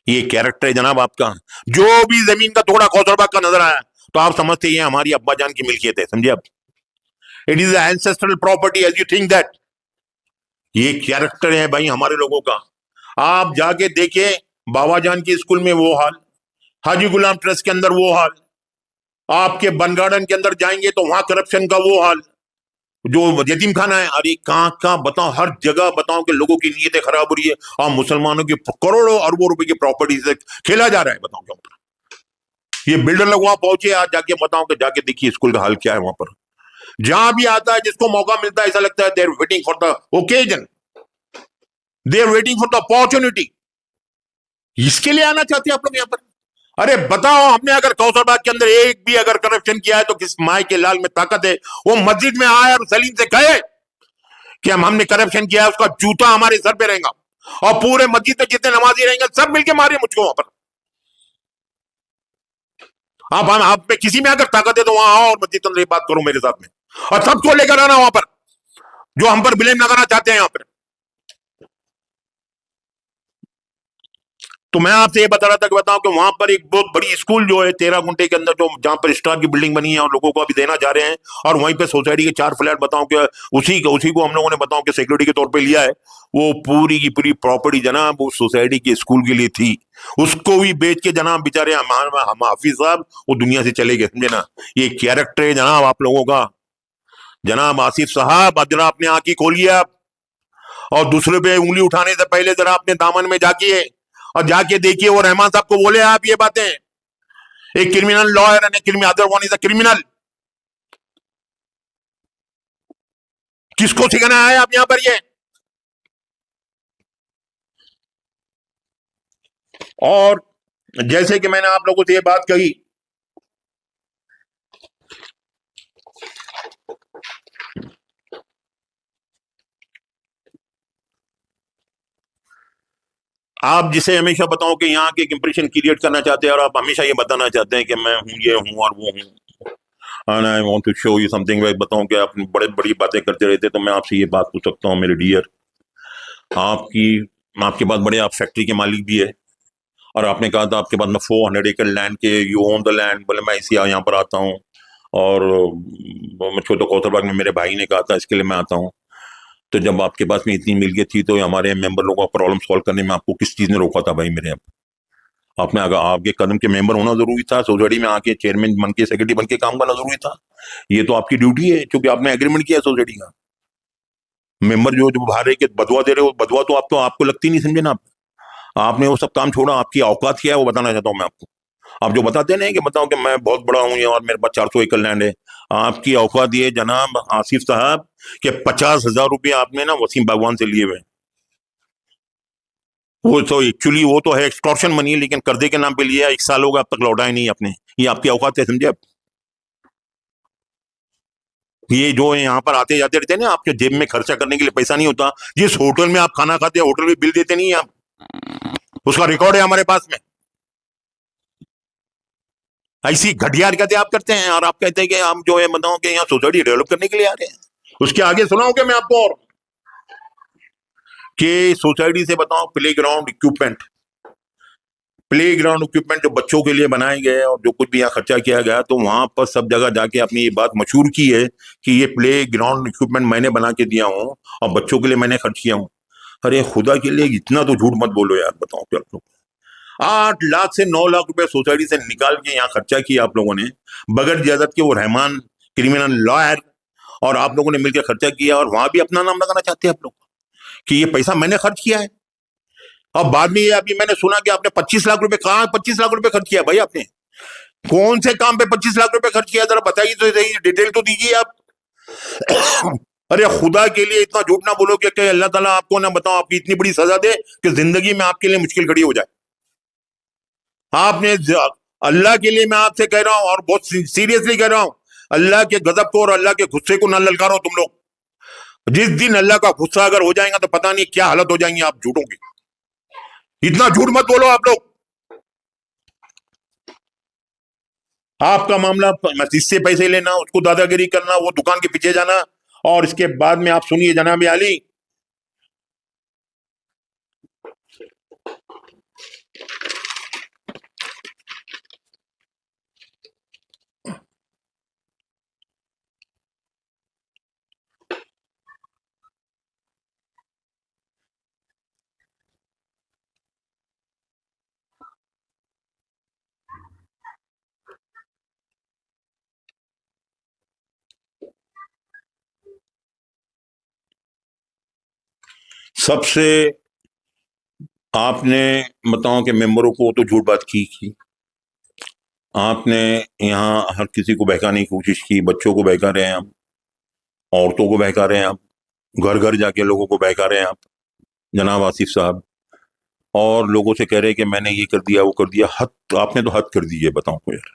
ये कैरेक्टर है जनाब आपका। जो भी जमीन का थोड़ा कौसरबाग का नजर आया तो आप समझते हैं हमारी अब्बा जान की मिल्कियत है, समझे आप। It is ancestral property as you think that. ये कैरेक्टर है भाई हमारे लोगों का। आप जाके देखिए बाबा जान के स्कूल में वो हाल, हाजी गुलाम ट्रस्ट के अंदर वो हाल, आपके बन गार्डन के अंदर जाएंगे तो वहां करप्शन का वो हाल, जो यतीम खाना है, अरे कहाँ कहाँ बताओ, हर जगह बताओ कि लोगों की नीयतें खराब हो रही है और मुसलमानों की करोड़ों अरबों रुपए की प्रॉपर्टी से खेला जा रहा है। बताओ क्या, ये बिल्डर लोग वहां पहुंचे, आज जाके बताओ कि जाके देखिए स्कूल का हाल क्या है वहां पर। जहां भी आता है जिसको मौका मिलता है ऐसा लगता है they are waiting for the occasion, they are waiting for the opportunity. इसके लिए आना चाहते हैं आप लोग यहाँ पर। अरे बताओ, हमने अगर कौसरबाग के अंदर एक भी अगर करप्शन किया है तो किस माए के लाल में ताकत है वो मस्जिद में आए और सलीम से कहे कि हमने करप्शन किया है, उसका जूता हमारे सर पे रहेगा और पूरे मस्जिद में जितने नमाजी रहेंगे सब मिलके मारिए मुझको वहां पर। आप में किसी में अगर ताकत है तो वहां आओ और मस्जिद के अंदर बात करो मेरे साथ में, और सबको लेकर आना वहां पर जो हम पर ब्लेम लगाना चाहते हैं यहाँ पर। तो मैं आपसे ये बता रहा था कि बताओ कि वहां पर एक बहुत बड़ी स्कूल जो है 13 गुंटे के अंदर, जो जहां पर स्टार की बिल्डिंग बनी है और लोगों को अभी देना चाह रहे हैं, और वहीं पे सोसाइटी के 4 फ्लैट बताओ कि उसी को हम लोगों ने बताओ कि सिक्योरिटी के तौर पे लिया है। वो पूरी की पूरी प्रॉपर्टी जनाब उस सोसाइटी के स्कूल के लिए थी, उसको भी बेच के जनाब बेचारे हम हाफिज साहब वो दुनिया से चले गए, समझे ना। ये कैरेक्टर है जनाब आप लोगों का। जनाब आसिफ साहब, अब जरा अपने आंखें खोलिए आप, और दूसरे पे उंगली उठाने से पहले जरा अपने दामन में जाकिए और जाके देखिए वो रहमान साहब को बोले आप ये बातें। एक criminal lawyer and other one is a criminal. किसको सिखाना है आप यहाँ पर ये। और जैसे कि मैंने आप लोगों से ये बात कही, आप जिसे हमेशा बताओ कि यहाँ के एक इंप्रेशन क्रिएट करना चाहते हैं और आप हमेशा ये बताना चाहते हैं कि मैं हूं, ये हूं और वो हूं, and I want to show you something. मैं बताऊं कि आप बड़े बड़ी बातें करते रहते, तो मैं आपसे ये बात पूछ सकता हूँ मेरे डियर, आपकी आपके पास बड़े, आप फैक्ट्री के मालिक भी है और आपने कहा था आपके पास में 400 एकड़ लैंड के, यू ओन द लैंड। बोले मैं इसी यहाँ पर आता हूँ और मुझको तो कौसरबाग में मेरे भाई ने कहा था इसके लिए मैं आता हूँ। तो जब आपके पास में इतनी मिलकियत थी तो हमारे मेंबर लोगों का प्रॉब्लम सॉल्व करने में आपको किस चीज ने रोका था भाई मेरे? आपने अगर आपके कदम के मेंबर होना जरूरी था, सोसाइटी में आके चेयरमैन बन के, सेक्रेटरी बन के काम करना जरूरी था। ये तो आपकी ड्यूटी है क्योंकि आपने एग्रीमेंट किया सोसाइटी का। मेंबर जो जो बाहर रह के बदवा दे रहे हो, बदवा तो आपको लगती नहीं, समझे ना आप। आपने वो सब काम छोड़ा, आपकी औकात क्या है वो बताना चाहता हूँ मैं आपको। आप जो बताते नहीं कि बताओ कि मैं बहुत बड़ा हूं और मेरे पास 400 एकड़ लैंड है, आपकी औकात ये जनाब आसिफ साहब कि 50,000 रुपये आपने ना वसीम बागवान से लिए हुए। वो तो एक्चुअली वो तो है एक्सटॉर्शन मनी, लेकिन कर्जे के नाम पे लिया, 1 साल होगा अब तक लौटा ही नहीं आपने। ये आपकी औकात है, समझे आप। ये जो यहाँ पर आते जाते रहते हैं ना, आपके जेब में खर्चा करने के लिए पैसा नहीं होता। जिस होटल में आप खाना खाते हैं होटल में बिल देते नहीं है आप, उसका रिकॉर्ड है हमारे पास में। ऐसी घटिया हरकतें आप करते हैं और आप कहते हैं कि हम जो है बताओ कि यहाँ सोसाइटी डेवलप करने के लिए आ रहे हैं। उसके आगे सुनाओगे मैं आपको और कि सोसाइटी से बताओ प्ले ग्राउंड इक्विपमेंट जो बच्चों के लिए बनाए गए और जो कुछ भी यहाँ खर्चा किया गया, तो वहां पर सब जगह जाके अपनी ये बात मशहूर की है कि ये प्ले ग्राउंड इक्विपमेंट मैंने बना के दिया हूँ और बच्चों के लिए मैंने खर्च किया हूँ। अरे खुदा के लिए इतना तो झूठ मत बोलो यार, बताओ क्या लोग। 8 लाख से 9 लाख रुपए सोसाइटी से निकाल के यहाँ खर्चा किया आप लोगों ने, बगैर इजाजत के। वो रहमान क्रिमिनल लॉयर और आप लोगों ने मिलकर खर्चा किया और वहां भी अपना नाम लगाना चाहते हैं आप लोग कि ये पैसा मैंने खर्च किया है। और बाद में ये अभी मैंने सुना कि आपने 25 लाख रुपए, कहाँ 25 लाख रुपए खर्च किया भाई आपने? कौन से काम पे 25 लाख रुपए खर्च किया, जरा बताइए तो सही, डिटेल तो दीजिए आप। अरे खुदा के लिए इतना झूठ ना बोलो कि अल्लाह ताला आपको ना बताओ आपकी इतनी बड़ी सजा दे कि जिंदगी में आपके लिए मुश्किल खड़ी हो जाए। आपने अल्लाह के लिए मैं आपसे कह रहा हूं और बहुत सीरियसली कह रहा हूं, अल्लाह के गजब को और अल्लाह के गुस्से को ना ललकारो तुम लोग। जिस दिन अल्लाह का गुस्सा अगर हो जाएगा तो पता नहीं क्या हालत हो जाएंगी आप झूठों की। इतना झूठ मत बोलो आप लोग। आपका मामला इससे पैसे लेना, उसको दादागिरी करना, वो दुकान के पीछे जाना, और इसके बाद में आप सुनिए जनाब आली, सबसे आपने बताओ कि मेंबरों को तो झूठ बात की। आपने यहाँ हर किसी को बहकाने की कोशिश की, बच्चों को बहका रहे हैं आप, औरतों को बहका रहे हैं आप, घर घर जाके लोगों को बहका रहे हैं आप जनाब आसिफ साहब, और लोगों से कह रहे हैं कि मैंने ये कर दिया वो कर दिया। हद, आपने तो हद कर दी है बताओ को यार।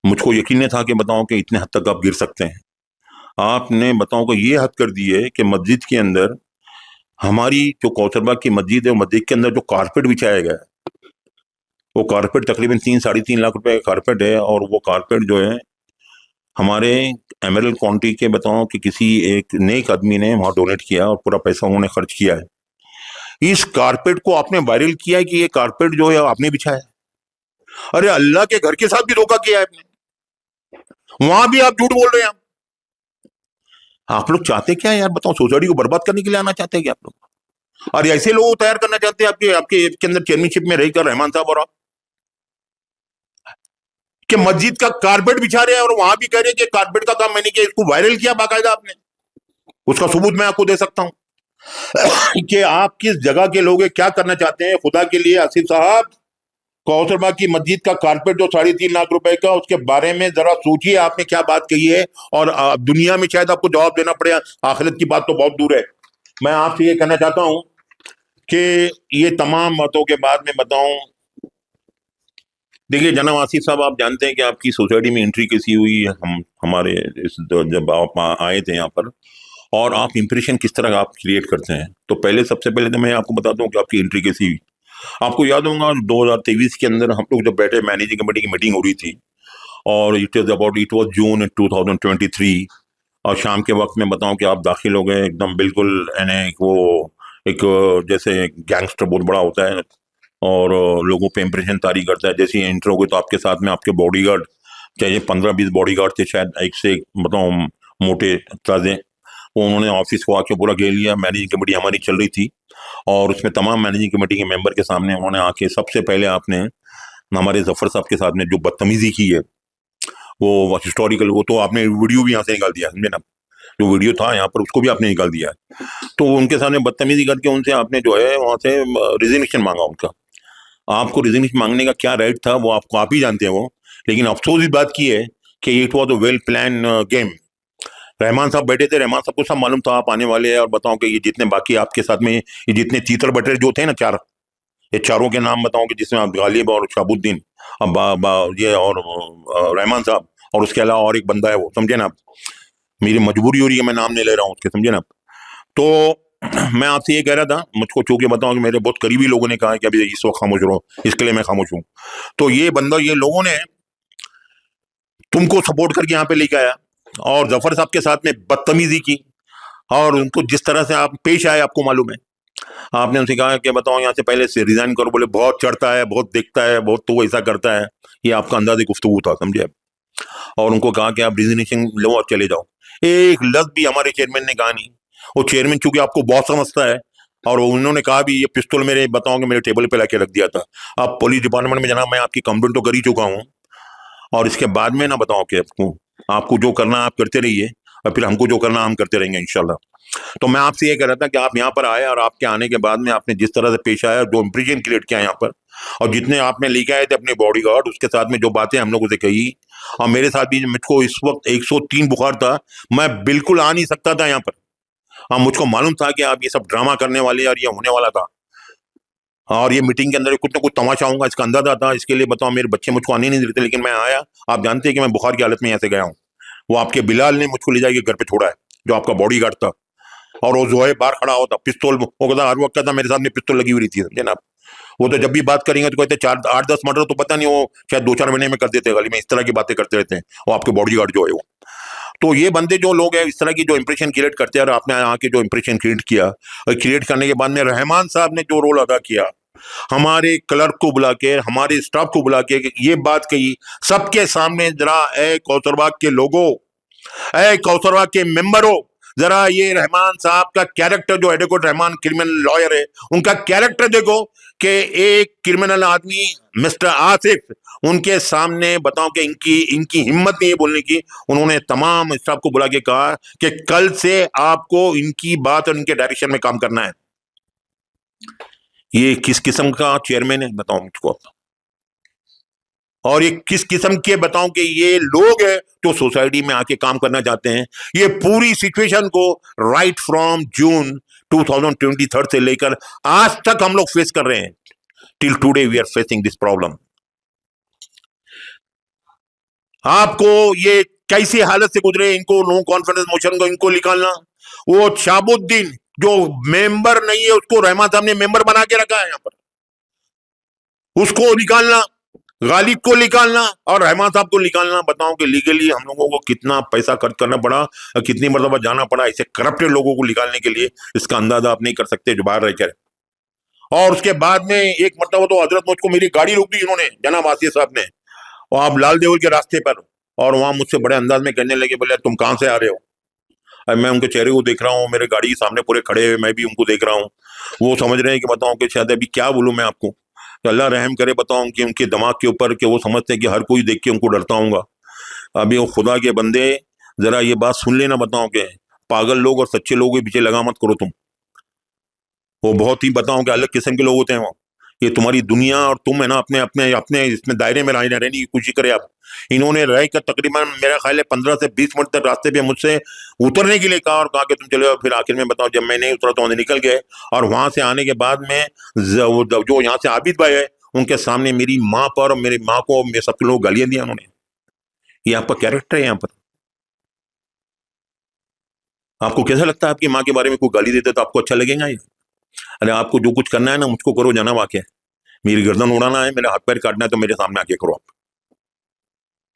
मुझको यकीन नहीं था कि बताओ कि इतने हद तक आप गिर सकते हैं। आपने बताओ को ये हद कर दी है कि मस्जिद के अंदर, हमारी जो कौसरबाग की मस्जिद है, मस्जिद के अंदर जो कारपेट बिछाया गया है, वो कारपेट तकरीबन 3-3.5 लाख रुपए का कारपेट है। और वो कारपेट जो है हमारे एमरल्ड काउंटी के बताओ कि किसी एक नेक आदमी ने वहां डोनेट किया और पूरा पैसा उन्होंने खर्च किया है। इस कारपेट को आपने वायरल किया है कि ये कारपेट जो है आपने बिछाया है। अरे अल्लाह के घर के साथ भी धोखा किया है आपने, वहां भी आप झूठ बोल रहे हैं। आप लोग चाहते क्या है यार बताओ? सोसाइटी को बर्बाद करने के लिए आना चाहते हैं क्या आप लोग? और ऐसे लोगों को तैयार करना चाहते हैं आपके आपके के अंदर चेयरमैनशिप में रहकर रहमान साहब और आप, कि मस्जिद का कारपेट बिछा रहे हैं और वहां भी कह रहे हैं कि कारपेट का काम मैंने किया। इसको वायरल किया बाकायदा आपने, उसका सबूत मैं आपको दे सकता हूं कि आप किस जगह के लोग हैं, क्या करना चाहते हैं। खुदा के लिए आसिफ साहब, कौसरबाग की मस्जिद का कारपेट जो 3.5 लाख रुपए का, उसके बारे में जरा सोचिए आपने क्या बात कही है। और दुनिया में शायद आपको जवाब देना पड़े, आखिरत की बात तो बहुत दूर है। मैं आपसे ये कहना चाहता हूं कि ये तमाम बातों के बाद में बताऊं, देखिए जनाब आसिफ साहब, आप जानते हैं कि आपकी सोसाइटी में एंट्री कैसी हुई। हम हमारे जब आप आए थे यहाँ पर, और आप इंप्रेशन किस तरह का आप क्रिएट करते हैं। तो पहले सबसे पहले तो मैं आपको बताता हूँ कि आपकी एंट्री कैसी हुई। आपको याद होगा 2023 के अंदर हम लोग जब बैठे, मैनेजिंग कमेटी की मीटिंग हो रही थी, और इट वाज जून 2023, और शाम के वक्त में बताऊं कि आप दाखिल हो गए एकदम बिल्कुल, यानी वो एक जैसे गैंगस्टर बहुत बड़ा होता है और लोगों पे इंप्रेशन तारी करता है। जैसे ही एंटर हो गए तो आपके साथ में आपके बॉडीगार्ड, चाहे 15-20 बॉडीगार्ड थे शायद, एक से एक बताओ मोटे ताजे, वो उन्होंने ऑफिस को आके पूरा घेर लिया। मैनेजिंग कमेटी हमारी चल रही थी और उसमें तमाम मैनेजिंग कमेटी के मेंबर के सामने उन्होंने आके सबसे पहले आपने हमारे जफर साहब के साथ में जो बदतमीजी की है, वो हिस्टोरिकल, वो तो आपने वीडियो भी यहाँ से निकाल दिया, समझे ना। जो वीडियो था यहाँ पर उसको भी आपने निकाल दिया है। तो उनके सामने बदतमीजी करके उनसे आपने जो है वहां से रिजिग्नेशन मांगा उनका। आपको रिजिग्नेशन मांगने का क्या राइट था वो आपको आप ही जानते हैं वो। लेकिन अफसोस इस बात की है कि it was a well plan game. Rahman साहब बैठे थे, रहमान साहब को सब मालूम था आप आने वाले हैं। और बताओ कि ये जितने बाकी आपके साथ में ये जितने तीतर बटेर जो थे ना, चार, ये चारों के नाम बताऊं कि जिसमें आप गालिब और शहाबुद्दीन, अब ये और रहमान साहब, और उसके अलावा और एक बंदा है वो, समझे ना आप। मेरी मजबूरी हो रही है, मैं नाम नहीं ले रहा हूँ उसके, समझे ना आप। तो मैं आपसे ये कह रहा था, मुझको चूंकि बताऊं कि मेरे बहुत करीबी लोगों ने कहा कि अभी इस वक्त खामोश रहो, इसके लिए मैं खामोश हूँ। तो ये बंदा, ये लोगों ने तुमको सपोर्ट करके यहाँ पे लेके आया और जफर साहब के साथ में बदतमीजी की और उनको जिस तरह से आप पेश आए आपको मालूम है। आपने उनसे कहा कि बताओ यहाँ से पहले से रिजाइन करो, बोले बहुत चढ़ता है, बहुत देखता है, बहुत तो ऐसा करता है। ये आपका अंदाज़े गुफ्तगू था, समझे। और उनको कहा कि आप रिजिग्नेशन लो और चले जाओ। एक लफ्ज भी हमारे चेयरमैन ने कहा नहीं। वो चेयरमैन चूंकि आपको बहुत समझता है और उन्होंने कहा भी ये पिस्तौल मेरे बताओ कि मेरे टेबल पे लाके रख दिया था। अब पुलिस डिपार्टमेंट में जनाब मैं आपकी कंप्लेंट तो कर ही चुका हूँ और इसके बाद में ना बताओ कि आपको जो करना आप करते रहिए और फिर हमको जो करना हम करते रहेंगे इंशाल्लाह। तो मैं आपसे ये कह रहा था कि आप यहाँ पर आए और आपके आने के बाद में आपने जिस तरह से पेश आया, जो इम्प्रेशन क्रिएट किया यहाँ पर, और जितने आपने लेके आए थे अपने बॉडीगार्ड, उसके साथ में जो बातें हम लोगों से कही, और मेरे साथ भी मुझको इस वक्त 103 बुखार था, मैं बिल्कुल आ नहीं सकता था यहाँ पर। हाँ, मुझको मालूम था कि आप ये सब ड्रामा करने वाले और ये होने वाला था और ये मीटिंग के अंदर कुछ ना कुछ तमाशा होगा, इसका अंदाजा था। इसके लिए बताओ मेरे बच्चे मुझको आने नहीं देते, लेकिन मैं आया। आप जानते हैं कि मैं बुखार की हालत में यहाँ से गया हूँ। वो आपके बिलाल ने मुझको ले जाके घर पे छोड़ा है, जो आपका बॉडीगार्ड था। और वो जो है बाहर खड़ा होता, पिस्तौल वो कहता हर वक्त कहता मेरे सामने पिस्तौल लगी हुई रहती है, समझे ना आप। वो तो जब भी बात करेंगे तो कहते 4-8-10 मर्डर तो पता नहीं, वो शायद 2-4 महीने में कर देते हैं, गली में इस तरह की बातें करते रहते हैं। वो आपके बॉडीगार्ड जो है वो। तो ये बंदे जो लोग हैं इस तरह की जो इंप्रेशन क्रिएट करते हैं, और आपने आके जो इंप्रेशन क्रिएट किया और क्रिएट करने के बाद में रहमान साहब ने जो रोल अदा किया, हमारे क्लर्क को बुला के, हमारे स्टाफ को बुला के ये बात कही सबके सामने, जरा ए कौसरबाग के लोगों, ए कौसरबाग के मेंबरों, जरा ये रहमान साहब का कैरेक्टर, जो एडवोकेट रहमान क्रिमिनल लॉयर है, उनका कैरेक्टर देखो कि एक क्रिमिनल आदमी मिस्टर आसिफ उनके सामने बताओ कि इनकी हिम्मत नहीं है बोलने की। उन्होंने तमाम स्टाफ को बुला के कहा कि कल से आपको इनकी बात और इनके डायरेक्शन में काम करना है। ये किस किस्म का चेयरमैन है बताओ मुझको, और ये किस किस्म के बताओ कि ये लोग हैं जो सोसाइटी में आके काम करना चाहते हैं। ये पूरी सिचुएशन को राइट फ्रॉम जून 2023 से लेकर आज तक हम लोग फेस कर रहे हैं। Till today we are facing this problem. आपको ये कैसी हालत से गुजरे, इनको नो कॉन्फिडेंस मोशन को इनको निकालना। वो शाबुद्दीन जो मेंबर नहीं है उसको रहमान साहब ने मेंबर बना के रखा है यहाँ पर, उसको निकालना, गालिब को निकालना और रहमान साहब को निकालना। बताओ कि लीगली हम लोगों को कितना पैसा खर्च करना पड़ा, कितनी मरतबा जाना पड़ा ऐसे करप्टेड लोगों को निकालने के लिए, इसका अंदाजा आप नहीं कर सकते जो बाहर रहकर। और उसके बाद में एक मरतबा तो हजरत मुझको मेरी गाड़ी रोक दी इन्होंने, जनाब आसिफ साहब ने, और आप लाल देवल के रास्ते पर, और वहां मुझसे बड़े अंदाज में कहने लगे, बोले तुम कहाँ से आ रहे हो। अब मैं उनके चेहरे को देख रहा हूँ, मेरे गाड़ी के सामने पूरे खड़े हुए, मैं भी उनको देख रहा हूँ। वो समझ रहे हैं कि बताओ कि शायद अभी क्या बोलूं मैं आपको, तो अल्लाह रहम करे बताऊं कि उनके दिमाग के ऊपर, कि वो समझते हैं कि हर कोई देख के उनको डरता हूँगा। अभी वो खुदा के बंदे जरा ये बात सुन लेना, बताओ कि पागल लोग और सच्चे लोगों के पीछे लगा मत करो तुम। वो बहुत ही बताओ कि अलग किस्म के लोग होते हैं वो। ये तुम्हारी दुनिया और तुम है ना अपने अपने अपने इसमें दायरे में रहने की कोशिश करे आप। इन्होंने रह कर तकरीबन मेरा ख्याल है 15 से 20 मिनट तक रास्ते पे मुझसे उतरने के लिए कहा और कहा कि तुम चले जाओ। फिर आखिर में बताओ जब मैं नहीं उतरा तो निकल गए, और वहां से आने के बाद में जो यहाँ से आबिद भाई है उनके सामने मेरी माँ पर और मेरी माँ को मेरे सब लोग गालियां दिया उन्होंने। ये आपका कैरेक्टर है यहाँ पर। आपको कैसा लगता है आपकी माँ के बारे में कोई गाली देते तो आपको अच्छा लगेगा ये? अरे आपको जो कुछ करना है ना मुझको करो, जाना वाक्य मेरी गर्दन उड़ाना है, मेरे हाथ पैर काटना है तो मेरे सामने आके करो आप।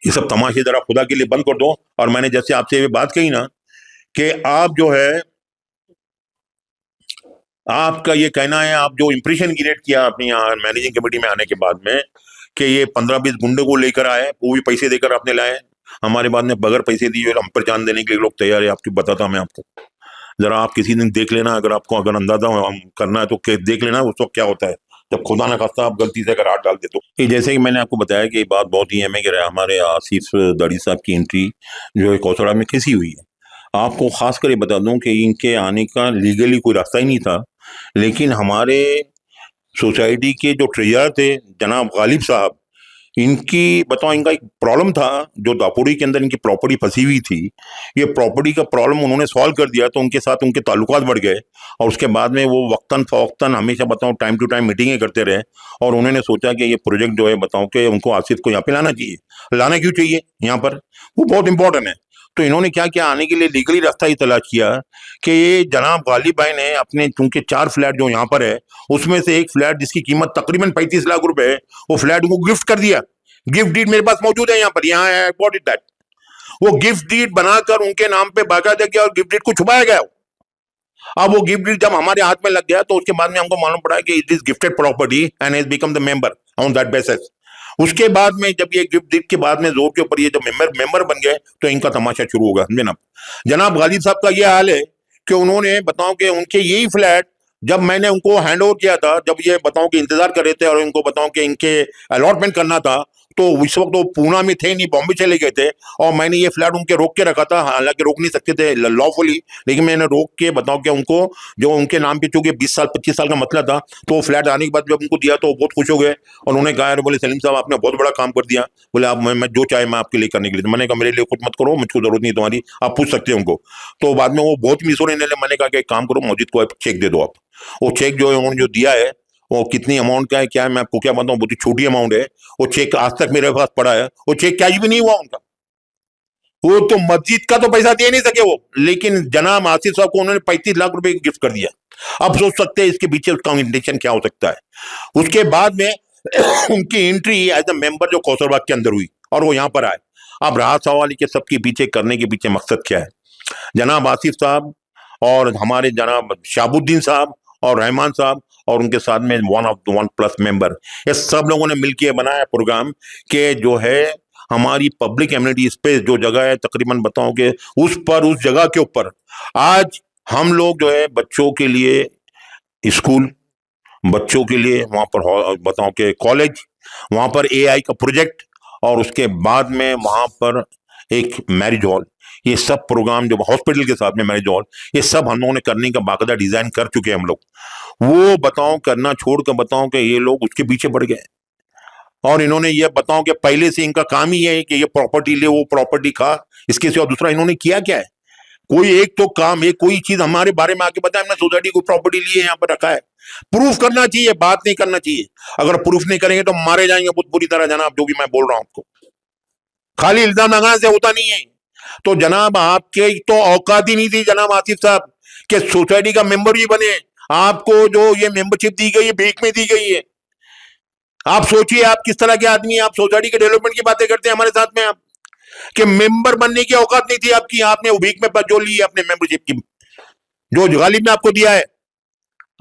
ये सब तमाशे जरा खुदा के लिए बंद कर दो। और मैंने जैसे आपसे ये बात कही ना कि आप जो है, आपका ये कहना है, आप जो इंप्रेशन क्रिएट किया अपनी यहाँ मैनेजिंग कमेटी में आने के बाद में कि ये 15-20 गुंडे को लेकर आए, वो भी पैसे देकर आपने लाए। हमारे बाद में बगैर पैसे दिए हम पर जान देने के लिए लोग तैयार है। आपको बताता मैं आपको, जरा आप किसी दिन देख लेना, अगर आपको अगर अंदाजा हम करना है तो देख लेना उस वक्त क्या होता है जब खुदा ना खास्ता आप गलती से अगर हाथ डाल दे तो। ये जैसे कि मैंने आपको बताया कि बात बहुत ही अहम है कि हमारे आसिफ दाढ़ी साहब की एंट्री जो है कौसड़ा में कैसी हुई है। आपको खास कर ये बता दूं कि इनके आने का लीगली कोई रास्ता ही नहीं था, लेकिन हमारे सोसाइटी के जो ट्रेजर थे जनाब गालिब साहब, इनकी बताओ इनका एक प्रॉब्लम था, जो दापोड़ी के अंदर इनकी प्रॉपर्टी फंसी हुई थी। ये प्रॉपर्टी का प्रॉब्लम उन्होंने सॉल्व कर दिया तो उनके साथ उनके ताल्लुकात बढ़ गए, और उसके बाद में वो वक्तन फवक्तन हमेशा बताओ टाइम टू टाइम मीटिंगें करते रहे, और उन्होंने सोचा कि ये प्रोजेक्ट जो है बताओ कि उनको आसिफ को यहाँ पे लाना चाहिए। लाना क्यों चाहिए यहाँ पर, वो बहुत इंपॉर्टेंट है। तो इन्होंने क्या किया, आने के लिए लीगली रास्ता ही तलाश किया कि ये जनाब गालिब भाई ने अपने चूंकि 4 फ्लैट जो यहाँ पर है उसमें से एक फ्लैट जिसकी कीमत तकरीबन 35 लाख रुपए है, वो फ्लैट उनको गिफ्ट कर दिया गिफ्ट डीड मेरे पास मौजूद है, यहाँ पर, यहाँ है, गॉट इट दैट। वो गिफ्ट डीड बनाकर उनके नाम पे बाकायदा किया और गिफ्ट डीड को छुपाया गया। अब वो गिफ्ट डीड जब हमारे हाथ में लग गया तो उसके बाद में हमको मालूम पड़ा कि it is gifted property and has become the member on that basis. उसके बाद में जब ये गिफ्ट डीड के बाद में जोर के ऊपर ये जब मेंबर बन गए तो इनका तमाशा शुरू होगा, समझे ना। जनाब गालिब साहब का ये हाल है कि उन्होंने बताओ कि उनके यही फ्लैट जब मैंने उनको हैंड ओवर किया था, जब ये बताओ कि इंतजार कर रहे थे और इनको बताओ कि इनके अलॉटमेंट करना था, तो उस वक्त वो पूना में थे नहीं, बॉम्बे चले गए थे और मैंने ये फ्लैट उनके रोक के रखा था। हालांकि रोक नहीं सकते थे लॉफुली, लेकिन मैंने रोक के बताओ कि उनको जो उनके नाम पे चूंकि 20 साल 25 साल का मसला था, तो वो फ्लैट आने के बाद जब उनको दिया तो वो बहुत खुश हो गए और उन्होंने कहा, बोले सलीम साहब आपने बहुत बड़ा काम कर दिया, बोले आप मैं जो चाहे मैं आपके लिए करने के लिए। मैंने कहा मेरे लिए खुद मत करो, मुझको जरूरत नहीं तुम्हारी, आप पूछ सकते हो उनको। तो बाद में वो बहुत मिस हो रहे, मैंने कहा कि एक काम करो, मस्जिद को चेक दे दो आप। वो चेक जो है उन्होंने जो दिया है वो कितनी अमाउंट का है क्या है मैं आपको क्या बताऊं, बहुत ही छोटी अमाउंट है। वो चेक आज तक मेरे पास पड़ा है, वो चेक कैश भी नहीं हुआ उनका। वो तो मस्जिद का तो पैसा दे नहीं सके वो, लेकिन जनाब आसिफ साहब को उन्होंने 35 लाख रुपए गिफ्ट कर दिया। अब सोच सकते हैं इसके पीछे उसका इंटेंशन क्या हो सकता है। उसके बाद में उनकी एंट्री एज अ मेंबर जो कौसरबाग के अंदर हुई और वो यहाँ पर आए। अब राहत सवाल के सबके पीछे करने के पीछे मकसद क्या है। जनाब आसिफ साहब और हमारे जनाब शाहबुद्दीन साहब और रहमान साहब और उनके साथ में वन प्लस मेंबर, ये सब लोगों ने मिलकर बनाया प्रोग्राम कि जो है हमारी पब्लिक एमिनिटी स्पेस जो जगह है तकरीबन बताओ कि उस जगह के ऊपर आज हम लोग जो है बच्चों के लिए स्कूल, बच्चों के लिए वहां पर बताओ कि कॉलेज, वहां पर एआई का प्रोजेक्ट और उसके बाद में वहां पर एक मैरिज हॉल, ये सब प्रोग्राम जो हॉस्पिटल के साथ में मैरिज हॉल, ये सब हम लोगों ने करने का बाकायदा डिजाइन कर चुके हैं हम लोग। वो बताओ करना छोड़कर बताओ कि ये लोग उसके पीछे पड़ गए और इन्होंने ये बताओ कि पहले से इनका काम ही है कि ये प्रॉपर्टी ले, वो प्रॉपर्टी खा, इसके सिवा दूसरा इन्होंने किया क्या है। कोई एक तो काम, एक कोई चीज हमारे बारे में आके बताया, हमने सोसाइटी को प्रॉपर्टी ली है, यहाँ पर रखा है। प्रूफ करना चाहिए, बात नहीं करना चाहिए। अगर प्रूफ नहीं करेंगे तो मारे जाएंगे बहुत बुरी तरह जनाब, जो भी मैं बोल रहा हूं आपको। खाली इल्जाम लगाने से होता नहीं है। तो जनाब आपके तो औकात ही नहीं थी जनाब आसिफ साहब कि सोसाइटी का मेंबर भी बने। आपको जो ये मेंबरशिप दी गई है भीख में दी गई है। आप सोचिए आप किस तरह के आदमी, आप सोसाइटी के डेवलपमेंट की बातें करते हैं हमारे साथ में, आप कि मेंबर बनने की औकात नहीं थी आपकी, आपने वो भीख में जो ली है अपने मेंबरशिप की, जो गालिब ने आपको दिया है।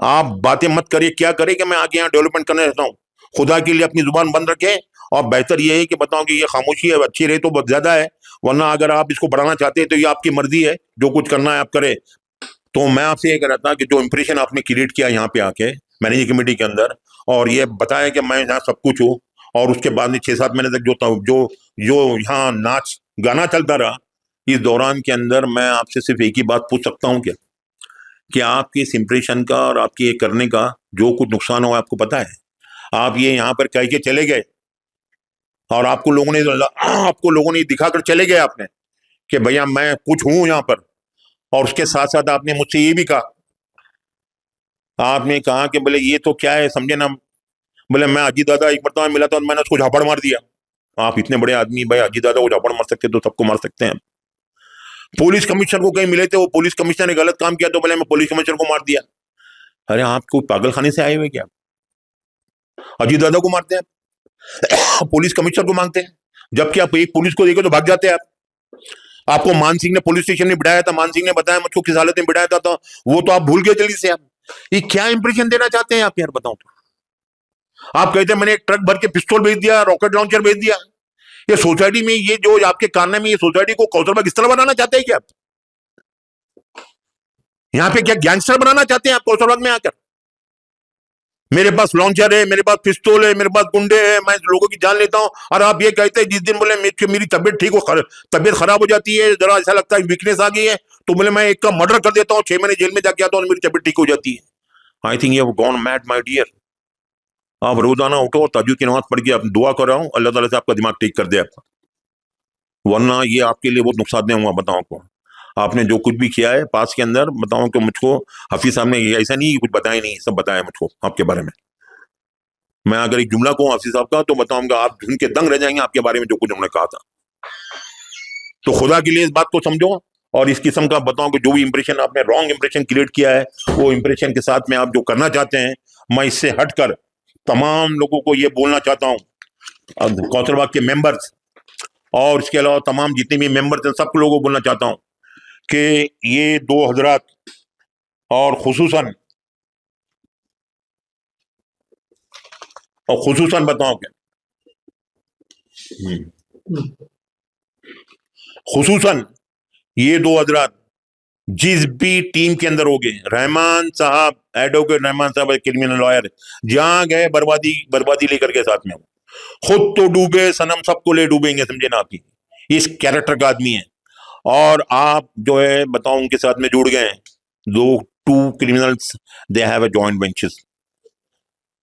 आप बातें मत करिए, क्या करें कि मैं आगे यहाँ डेवलपमेंट करने रहता हूँ। खुदा के लिए अपनी जुबान बंद रखें और बेहतर ये है कि बताओ कि ये खामोशी है अच्छी रहे तो बहुत ज्यादा है, वरना अगर आप इसको बढ़ाना चाहते हैं तो ये आपकी मर्जी है, जो कुछ करना है आप करें। तो मैं आपसे ये कह रहा था कि जो इंप्रेशन आपने क्रिएट किया यहाँ पे आके मैनेजिंग कमेटी के अंदर, और ये बताया कि मैं यहाँ सब कुछ हूँ, और उसके बाद में 6-7 महीने तक जो जो यहाँ नाच गाना चलता रहा, इस दौरान के अंदर मैं आपसे सिर्फ एक ही बात पूछ सकता हूँ क्या कि आपके इस इंप्रेशन का और आपके ये करने का जो कुछ नुकसान हुआ आपको पता है। आप ये यहाँ पर कह के चले गए और आपको लोगों ने दिखाकर चले गए आपने कि भैया मैं कुछ हूं यहाँ पर, और उसके साथ साथ आपने मुझसे ये भी कहा, आपने कहा कि बोले ये तो क्या है समझे ना, बोले मैं अजी दादा एक मरतबा मिला था और मैंने उसको झापड़ मार दिया। आप इतने बड़े आदमी, भाई अजी दादा को झापड़ मार सकते तो सबको मार सकते हैं। पुलिस कमिश्नर को कहीं मिले थे, वो पुलिस कमिश्नर ने गलत काम किया तो बोले मैं पुलिस कमिश्नर को मार दिया। अरे आप कोई पागल खाने से आए हुए क्या, अजी दादा को मारते हैं पुलिस कमिश्नर को मांगते हैं, जबकि आप एक पुलिस को देखो तो भाग जाते हैं आप। आपको मान सिंह ने पुलिस स्टेशन में बिठाया था, मान सिंह ने बताया मुझको किस हालत में बिठाया था, तो वो तो आप भूल गए जल्दी से। आप ये क्या इंप्रेशन देना चाहते हैं आप यार, बताओ तो। आप कहते हैं मैंने एक ट्रक भर के पिस्तौल भेज दिया, रॉकेट लॉन्चर भेज दिया। ये सोसाइटी में ये जो आपके कारनामे, ये सोसाइटी को कौशलबाग इस तरह बनाना चाहते हैं क्या आप? यहाँ पे क्या गैंगस्टर बनाना चाहते हैं आप कौशलबाग में आकर? मेरे पास लॉन्चर है, मेरे पास पिस्तौल है, मेरे पास गुंडे हैं, मैं लोगों की जान लेता हूं, और आप ये कहते हैं जिस दिन बोले मेरी तबीयत ठीक हो, तबीयत खराब हो जाती है, जरा ऐसा लगता है वीकनेस आ गई है, तो बोले मैं एक का मर्डर कर देता हूँ, 6 महीने जेल में जाके आता हूँ, मेरी तबीयत ठीक हो जाती है। I think you gone mad my dear. आप रोजाना उठो और तहज्जुद की नमाज पढ़ के आप दुआ कर रहा हूँ अल्लाह ताला से आपका दिमाग ठीक कर दे आपका, वरना ये आपके लिए बहुत नुकसानदेह हुआ। बताओ आपको आपने जो कुछ भी किया है पास के अंदर, बताओ कि मुझको हफीज साहब ने ऐसा नहीं कुछ बताया, नहीं सब बताया मुझको आपके बारे में। मैं अगर एक जुमला कहूँ हफीज साहब का तो बताऊंगा आप झुन के दंग रह जाएंगे आपके बारे में जो कुछ उन्होंने कहा था। तो खुदा के लिए इस बात को समझो, और इस किस्म का बताओ कि जो भी इंप्रेशन आपने रॉन्ग इंप्रेशन क्रिएट किया है, वो इंप्रेशन के साथ में आप जो करना चाहते हैं, मैं इससे हटकर तमाम लोगों को ये बोलना चाहता हूं कौसरबाग के मेंबर्स और इसके अलावा तमाम जितने भी मेंबर्स हैं, सब लोगों को बोलना चाहता हूं कि ये दो हजरात और खुसूसन बताओ क्या, खुसूसन ये दो हजरात जिस भी टीम के अंदर हो गए, रहमान साहब, एडवोकेट रहमान साहब क्रिमिनल लॉयर, जहां गए बर्बादी बर्बादी लेकर के साथ में, खुद तो डूबे, सनम सबको ले डूबेंगे, समझे ना आप, इस कैरेक्टर का आदमी है। और आप जो है बताओ उनके साथ में जुड़ गए हैं, दो two criminals, they have a joint ventures.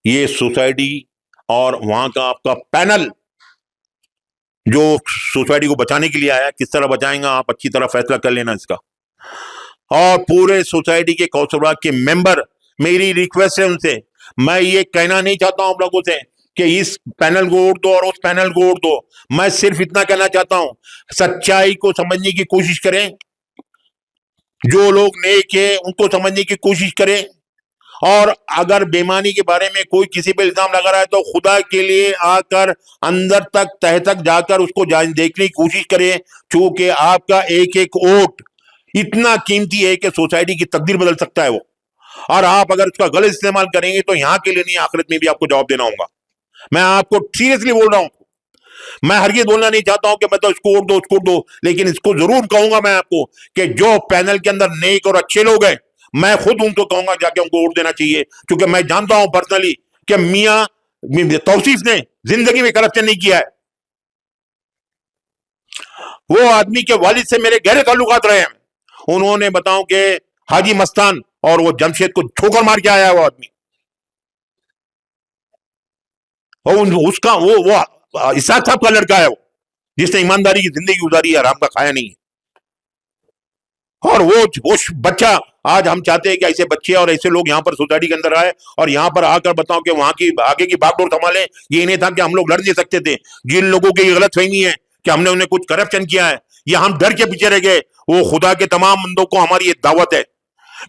ये सोसाइटी और वहां का आपका पैनल जो सोसाइटी को बचाने के लिए आया, किस तरह बचाएंगा आप अच्छी तरह फैसला कर लेना इसका। और पूरे सोसाइटी के कौसरबाग के मेंबर, मेरी रिक्वेस्ट है उनसे, मैं ये कहना नहीं चाहता हूं आप लोगों से कि इस पैनल को वोट दो और उस पैनल को वोट दो, मैं सिर्फ इतना कहना चाहता हूं, सच्चाई को समझने की कोशिश करें, जो लोग नेक है उनको समझने की कोशिश करें, और अगर बेईमानी के बारे में कोई किसी पे इल्जाम लगा रहा है तो खुदा के लिए आकर अंदर तक, तह तक जाकर उसको देखने की कोशिश करें, क्योंकि आपका एक एक वोट इतना कीमती है कि सोसाइटी की तकदीर बदल सकता है वो। और आप अगर उसका गलत इस्तेमाल करेंगे तो यहां के लिए नहीं, आखिरत में भी आपको जवाब देना होगा। मैं आपको सीरियसली बोल रहा हूं, मैं हरगिज़ बोलना नहीं चाहता हूं कि मैं तो इसको वोट दो उसको वोट दो, लेकिन इसको जरूर कहूंगा मैं आपको कि जो पैनल के अंदर नेक और अच्छे लोग हैं, मैं खुद उनको कहूंगा जाके उनको वोट देना चाहिए, क्योंकि मैं जानता हूं पर्सनली कि मियां तौसीफ ने जिंदगी में करप्शन नहीं किया है। वो आदमी के वालिद से मेरे गहरे ताल्लुकात रहे हैं, उन्होंने बताऊं कि हाजी मस्तान और वो जमशेद को ठोकर मार के आया वो आदमी, और उसका वो इसाक साहब का लड़का है वो, जिसने ईमानदारी की जिंदगी गुजारी है, आराम का खाया नहीं है। और वो बच्चा, आज हम चाहते हैं कि ऐसे बच्चे और ऐसे लोग यहाँ पर सोसाइटी के अंदर आए और यहाँ पर आकर बताओ कि वहां की आगे की बागडोर संभाले। ये नहीं था कि हम लोग लड़ नहीं सकते थे। जिन लोगों की गलत फहमी है कि हमने उन्हें कुछ करप्शन किया है या हम डर के पीछे रह गए, वो खुदा के तमाम बंदों को हमारी ये दावत है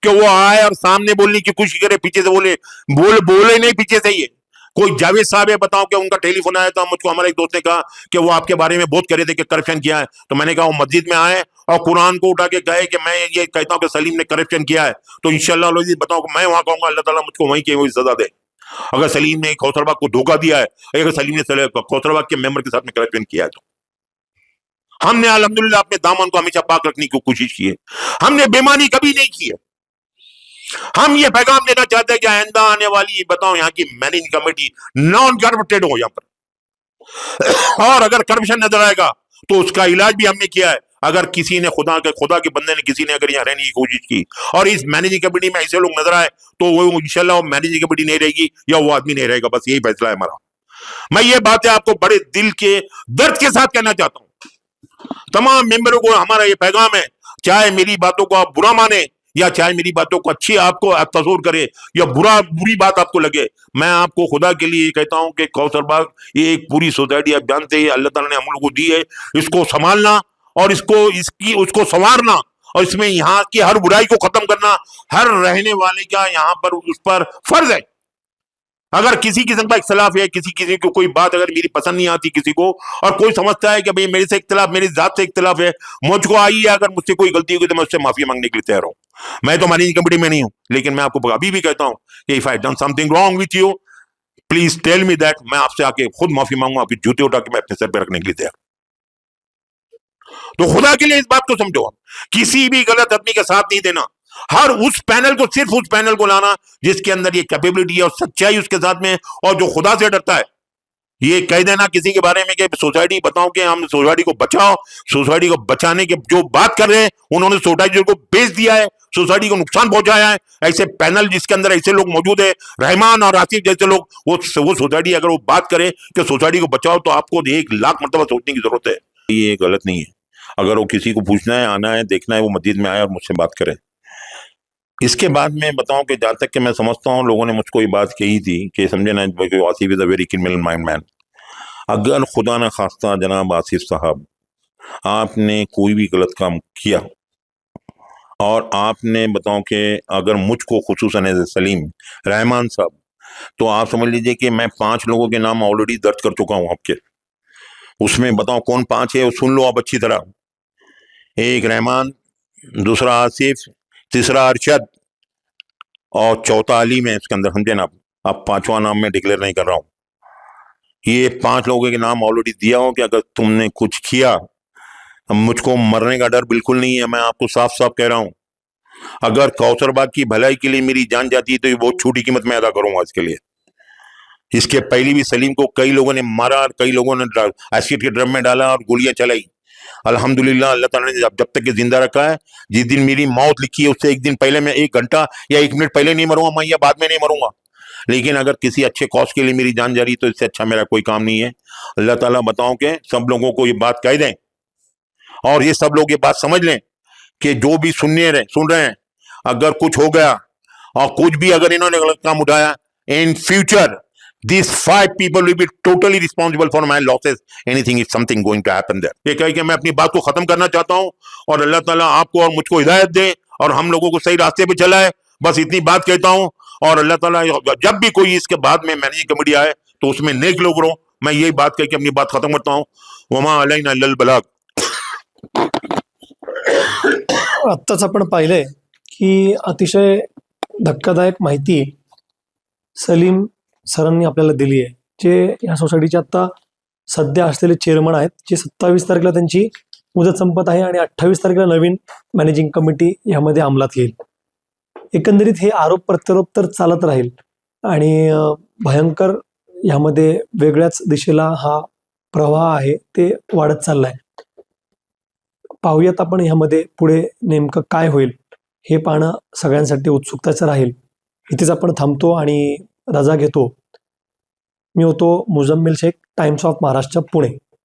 कि वो आए और सामने बोलने की कोशिश करे, पीछे से बोले नहीं पीछे से। ये कोई जावेद साहब है, बताओ कि उनका टेलीफोन आया था मुझको, हमारे एक दोस्त ने कहा कि वो आपके बारे में बहुत कह रहे थे कि करप्शन किया है। तो मैंने कहा वो मस्जिद में आए और कुरान को उठा के कहे कि मैं ये कहता हूं कि सलीम ने करप्शन किया है, तो इंशाल्लाह बताओ मैं वहां कहूंगा अल्लाह ताला मुझको वहीं की वही सजा दे। अगर सलीम ने कौसरबाग को धोखा दिया है, अगर सलीम ने कौसरबाग के मेंबर के साथ में करप्शन किया है, तो हमने अल्हम्दुलिल्लाह अपने दामन को हमेशा पाक रखने की कोशिश की है, हमने बेईमानी कभी नहीं की है। हम ये पैगाम देना चाहते हैं कि आइंदा आने वाली बताओ यहाँ की मैनेजिंग कमेटी नॉन करप्टेड हो यहाँ पर, और अगर करप्शन नजर आएगा तो उसका इलाज भी हमने किया है। अगर किसी ने खुदा के बंदे ने किसी ने अगर यहाँ रहने की कोशिश की और इस मैनेजिंग कमेटी में ऐसे लोग नजर आए तो वो इंशाल्लाह वो मैनेजिंग कमेटी नहीं रहेगी या वो आदमी नहीं रहेगा, बस यही फैसला है हमारा। मैं ये बातें आपको बड़े दिल के दर्द के साथ कहना चाहता हूं, तमाम मेंबरों को हमारा ये पैगाम है, चाहे मेरी बातों को आप बुरा माने या चाहे मेरी बातों को अच्छी आपको तसव्वुर करे या बुरी बात आपको लगे, मैं आपको खुदा के लिए कहता हूं कि कौसरबाग ये एक पूरी सोसाइटी, आप जानते हैं अल्लाह ताला ने हम लोग को दी है, इसको संभालना और उसको संवारना और इसमें यहाँ की हर बुराई को खत्म करना हर रहने वाले का यहाँ पर उस पर फर्ज है। अगर किसी किस्म का इख्तलाफ है, किसी को कोई बात अगर मेरी पसंद नहीं आती किसी को, और कोई समझता है कि भाई मेरे से इख्तलाफ, मेरी जात से इख्तलाफ है, मुझको आई है, अगर मुझसे कोई गलती होगी तो मैं उससे माफी मांगने के लिए तैयार हूं। मैं तो मैनेजिंग कमेटी में नहीं हूं, लेकिन मैं आपको अभी भी कहता हूं कि if I done something wrong with you, please tell me that, मैं आपसे आके खुद माफी मांगूंगा, आपके जूते उठा के मैं अपने सर पे रखने के लिए तैयार। तो खुदा के लिए इस बात को समझो, किसी भी गलत आदमी का साथ नहीं देना, हर उस पैनल को, सिर्फ उस पैनल को लाना जिसके अंदर ये कैपेबिलिटी है और सच्चाई उसके साथ में, और जो खुदा से डरता है। ये कह देना किसी के बारे में कि सोसाइटी बताओ कि हम सोसाइटी को बचाओ, सोसाइटी को बचाने के जो बात कर रहे हैं उन्होंने सोसाइटी को बेच दिया है, सोसाइटी को नुकसान पहुंचाया है। ऐसे पैनल जिसके अंदर ऐसे लोग मौजूद है, रहमान और आसिफ जैसे लोग, वो सोसाइटी अगर वो बात करे कि सोसाइटी को बचाओ तो आपको 1,00,000 मरतबा सोचने की जरूरत है। ये गलत नहीं है। अगर वो किसी को पूछना है, आना है, देखना है, वो मस्जिद में आए और मुझसे बात करे। इसके बाद में बताऊं कि जहां तक कि मैं समझता हूं लोगों ने मुझको ये बात कही थी कि समझे ना, Asif is a very criminal mind man. अगर खुदा न खास्ता जनाब आसिफ साहब आपने कोई भी गलत काम किया और आपने बताओ कि अगर मुझको खुसूसन एज सलीम रहमान साहब तो आप समझ लीजिए कि मैं 5 लोगों के नाम ऑलरेडी दर्ज कर चुका हूं आपके। उसमें बताओ कौन 5 है, सुन लो आप अच्छी तरह। एक रहमान, दूसरा आसिफ, तीसरा अरशद और चौथा अली में इसके अंदर, समझे ना। अब 5वां नाम मैं डिक्लेयर नहीं कर रहा हूं। ये 5 लोगों के नाम ऑलरेडी दिया हो कि अगर तुमने कुछ किया, मुझको मरने का डर बिल्कुल नहीं है, मैं आपको साफ साफ कह रहा हूं। अगर कौसरबाग की भलाई के लिए मेरी जान जाती है तो ये बहुत छोटी कीमत मैं अदा करूंगा इसके लिए। इसके पहले भी सलीम को कई लोगों ने मारा और कई लोगों ने एसिड के ड्रम में डाला और गोलियां चलाई। अल्हम्दुलिल्लाह अल्लाह ताला ने जब तक के जिंदा रखा है, जिस दिन मेरी मौत लिखी है उससे एक दिन पहले, मैं 1 घंटा या 1 मिनट पहले नहीं मरूंगा मैं, या बाद में नहीं मरूंगा। लेकिन अगर किसी अच्छे कॉज के लिए मेरी जान जा रही तो इससे अच्छा मेरा कोई काम नहीं है। अल्लाह ताला बताओ कि सब लोगों को ये बात कह दें और ये सब लोग ये बात समझ लें कि जो भी सुन रहे हैं, अगर कुछ हो गया और कुछ भी अगर इन्होंने गलत काम उठाया, in future these 5 people will be totally responsible for my losses, anything if something going to happen there। ये कह के मैं अपनी बात को खत्म करना चाहता हूं और अल्लाह ताला आपको और मुझको हिदायत दे और हम लोगों को सही रास्ते पे चलाए, बस इतनी बात कहता हूं। और अल्लाह ताला जब भी कोई इसके बाद में मैनेजिंग कमेटी आए तो उसमें नेक लोग रहो, मैं यही बात कह के अपनी बात खत्म करता हूं। वमा अलैना इल्लल बलाग। आत्ताच आपण पाहिलंय की अतिशय धक्कादायक माहिती सलीम सरांनी आपल्याला दिली आहे, जे या सोसायटीचे आता सध्या असलेले चेअरमन आहेत, जे 27 तारखेला त्यांची मुदत संपत आहे आणि 28 तारखेला नवीन मॅनेजिंग कमिटी यामध्ये अंमलात येईल। एकंदरीत हे आरोप प्रत्यारोप तर चालत राहील आणि भयंकर यामध्ये वेगळ्याच दिशेला हा प्रवाह आहे ते वाढत चाललाय। पाहूयात आपण यामध्ये पुढे नेमकं काय होईल हे पाहणं सगळ्यांसाठी उत्सुकताचं राहील। इथेच आपण थांबतो आणि रजा घेतो। मी होतो मुजम्मिल शेख, टाइम्स ऑफ महाराष्ट्र, पुणे।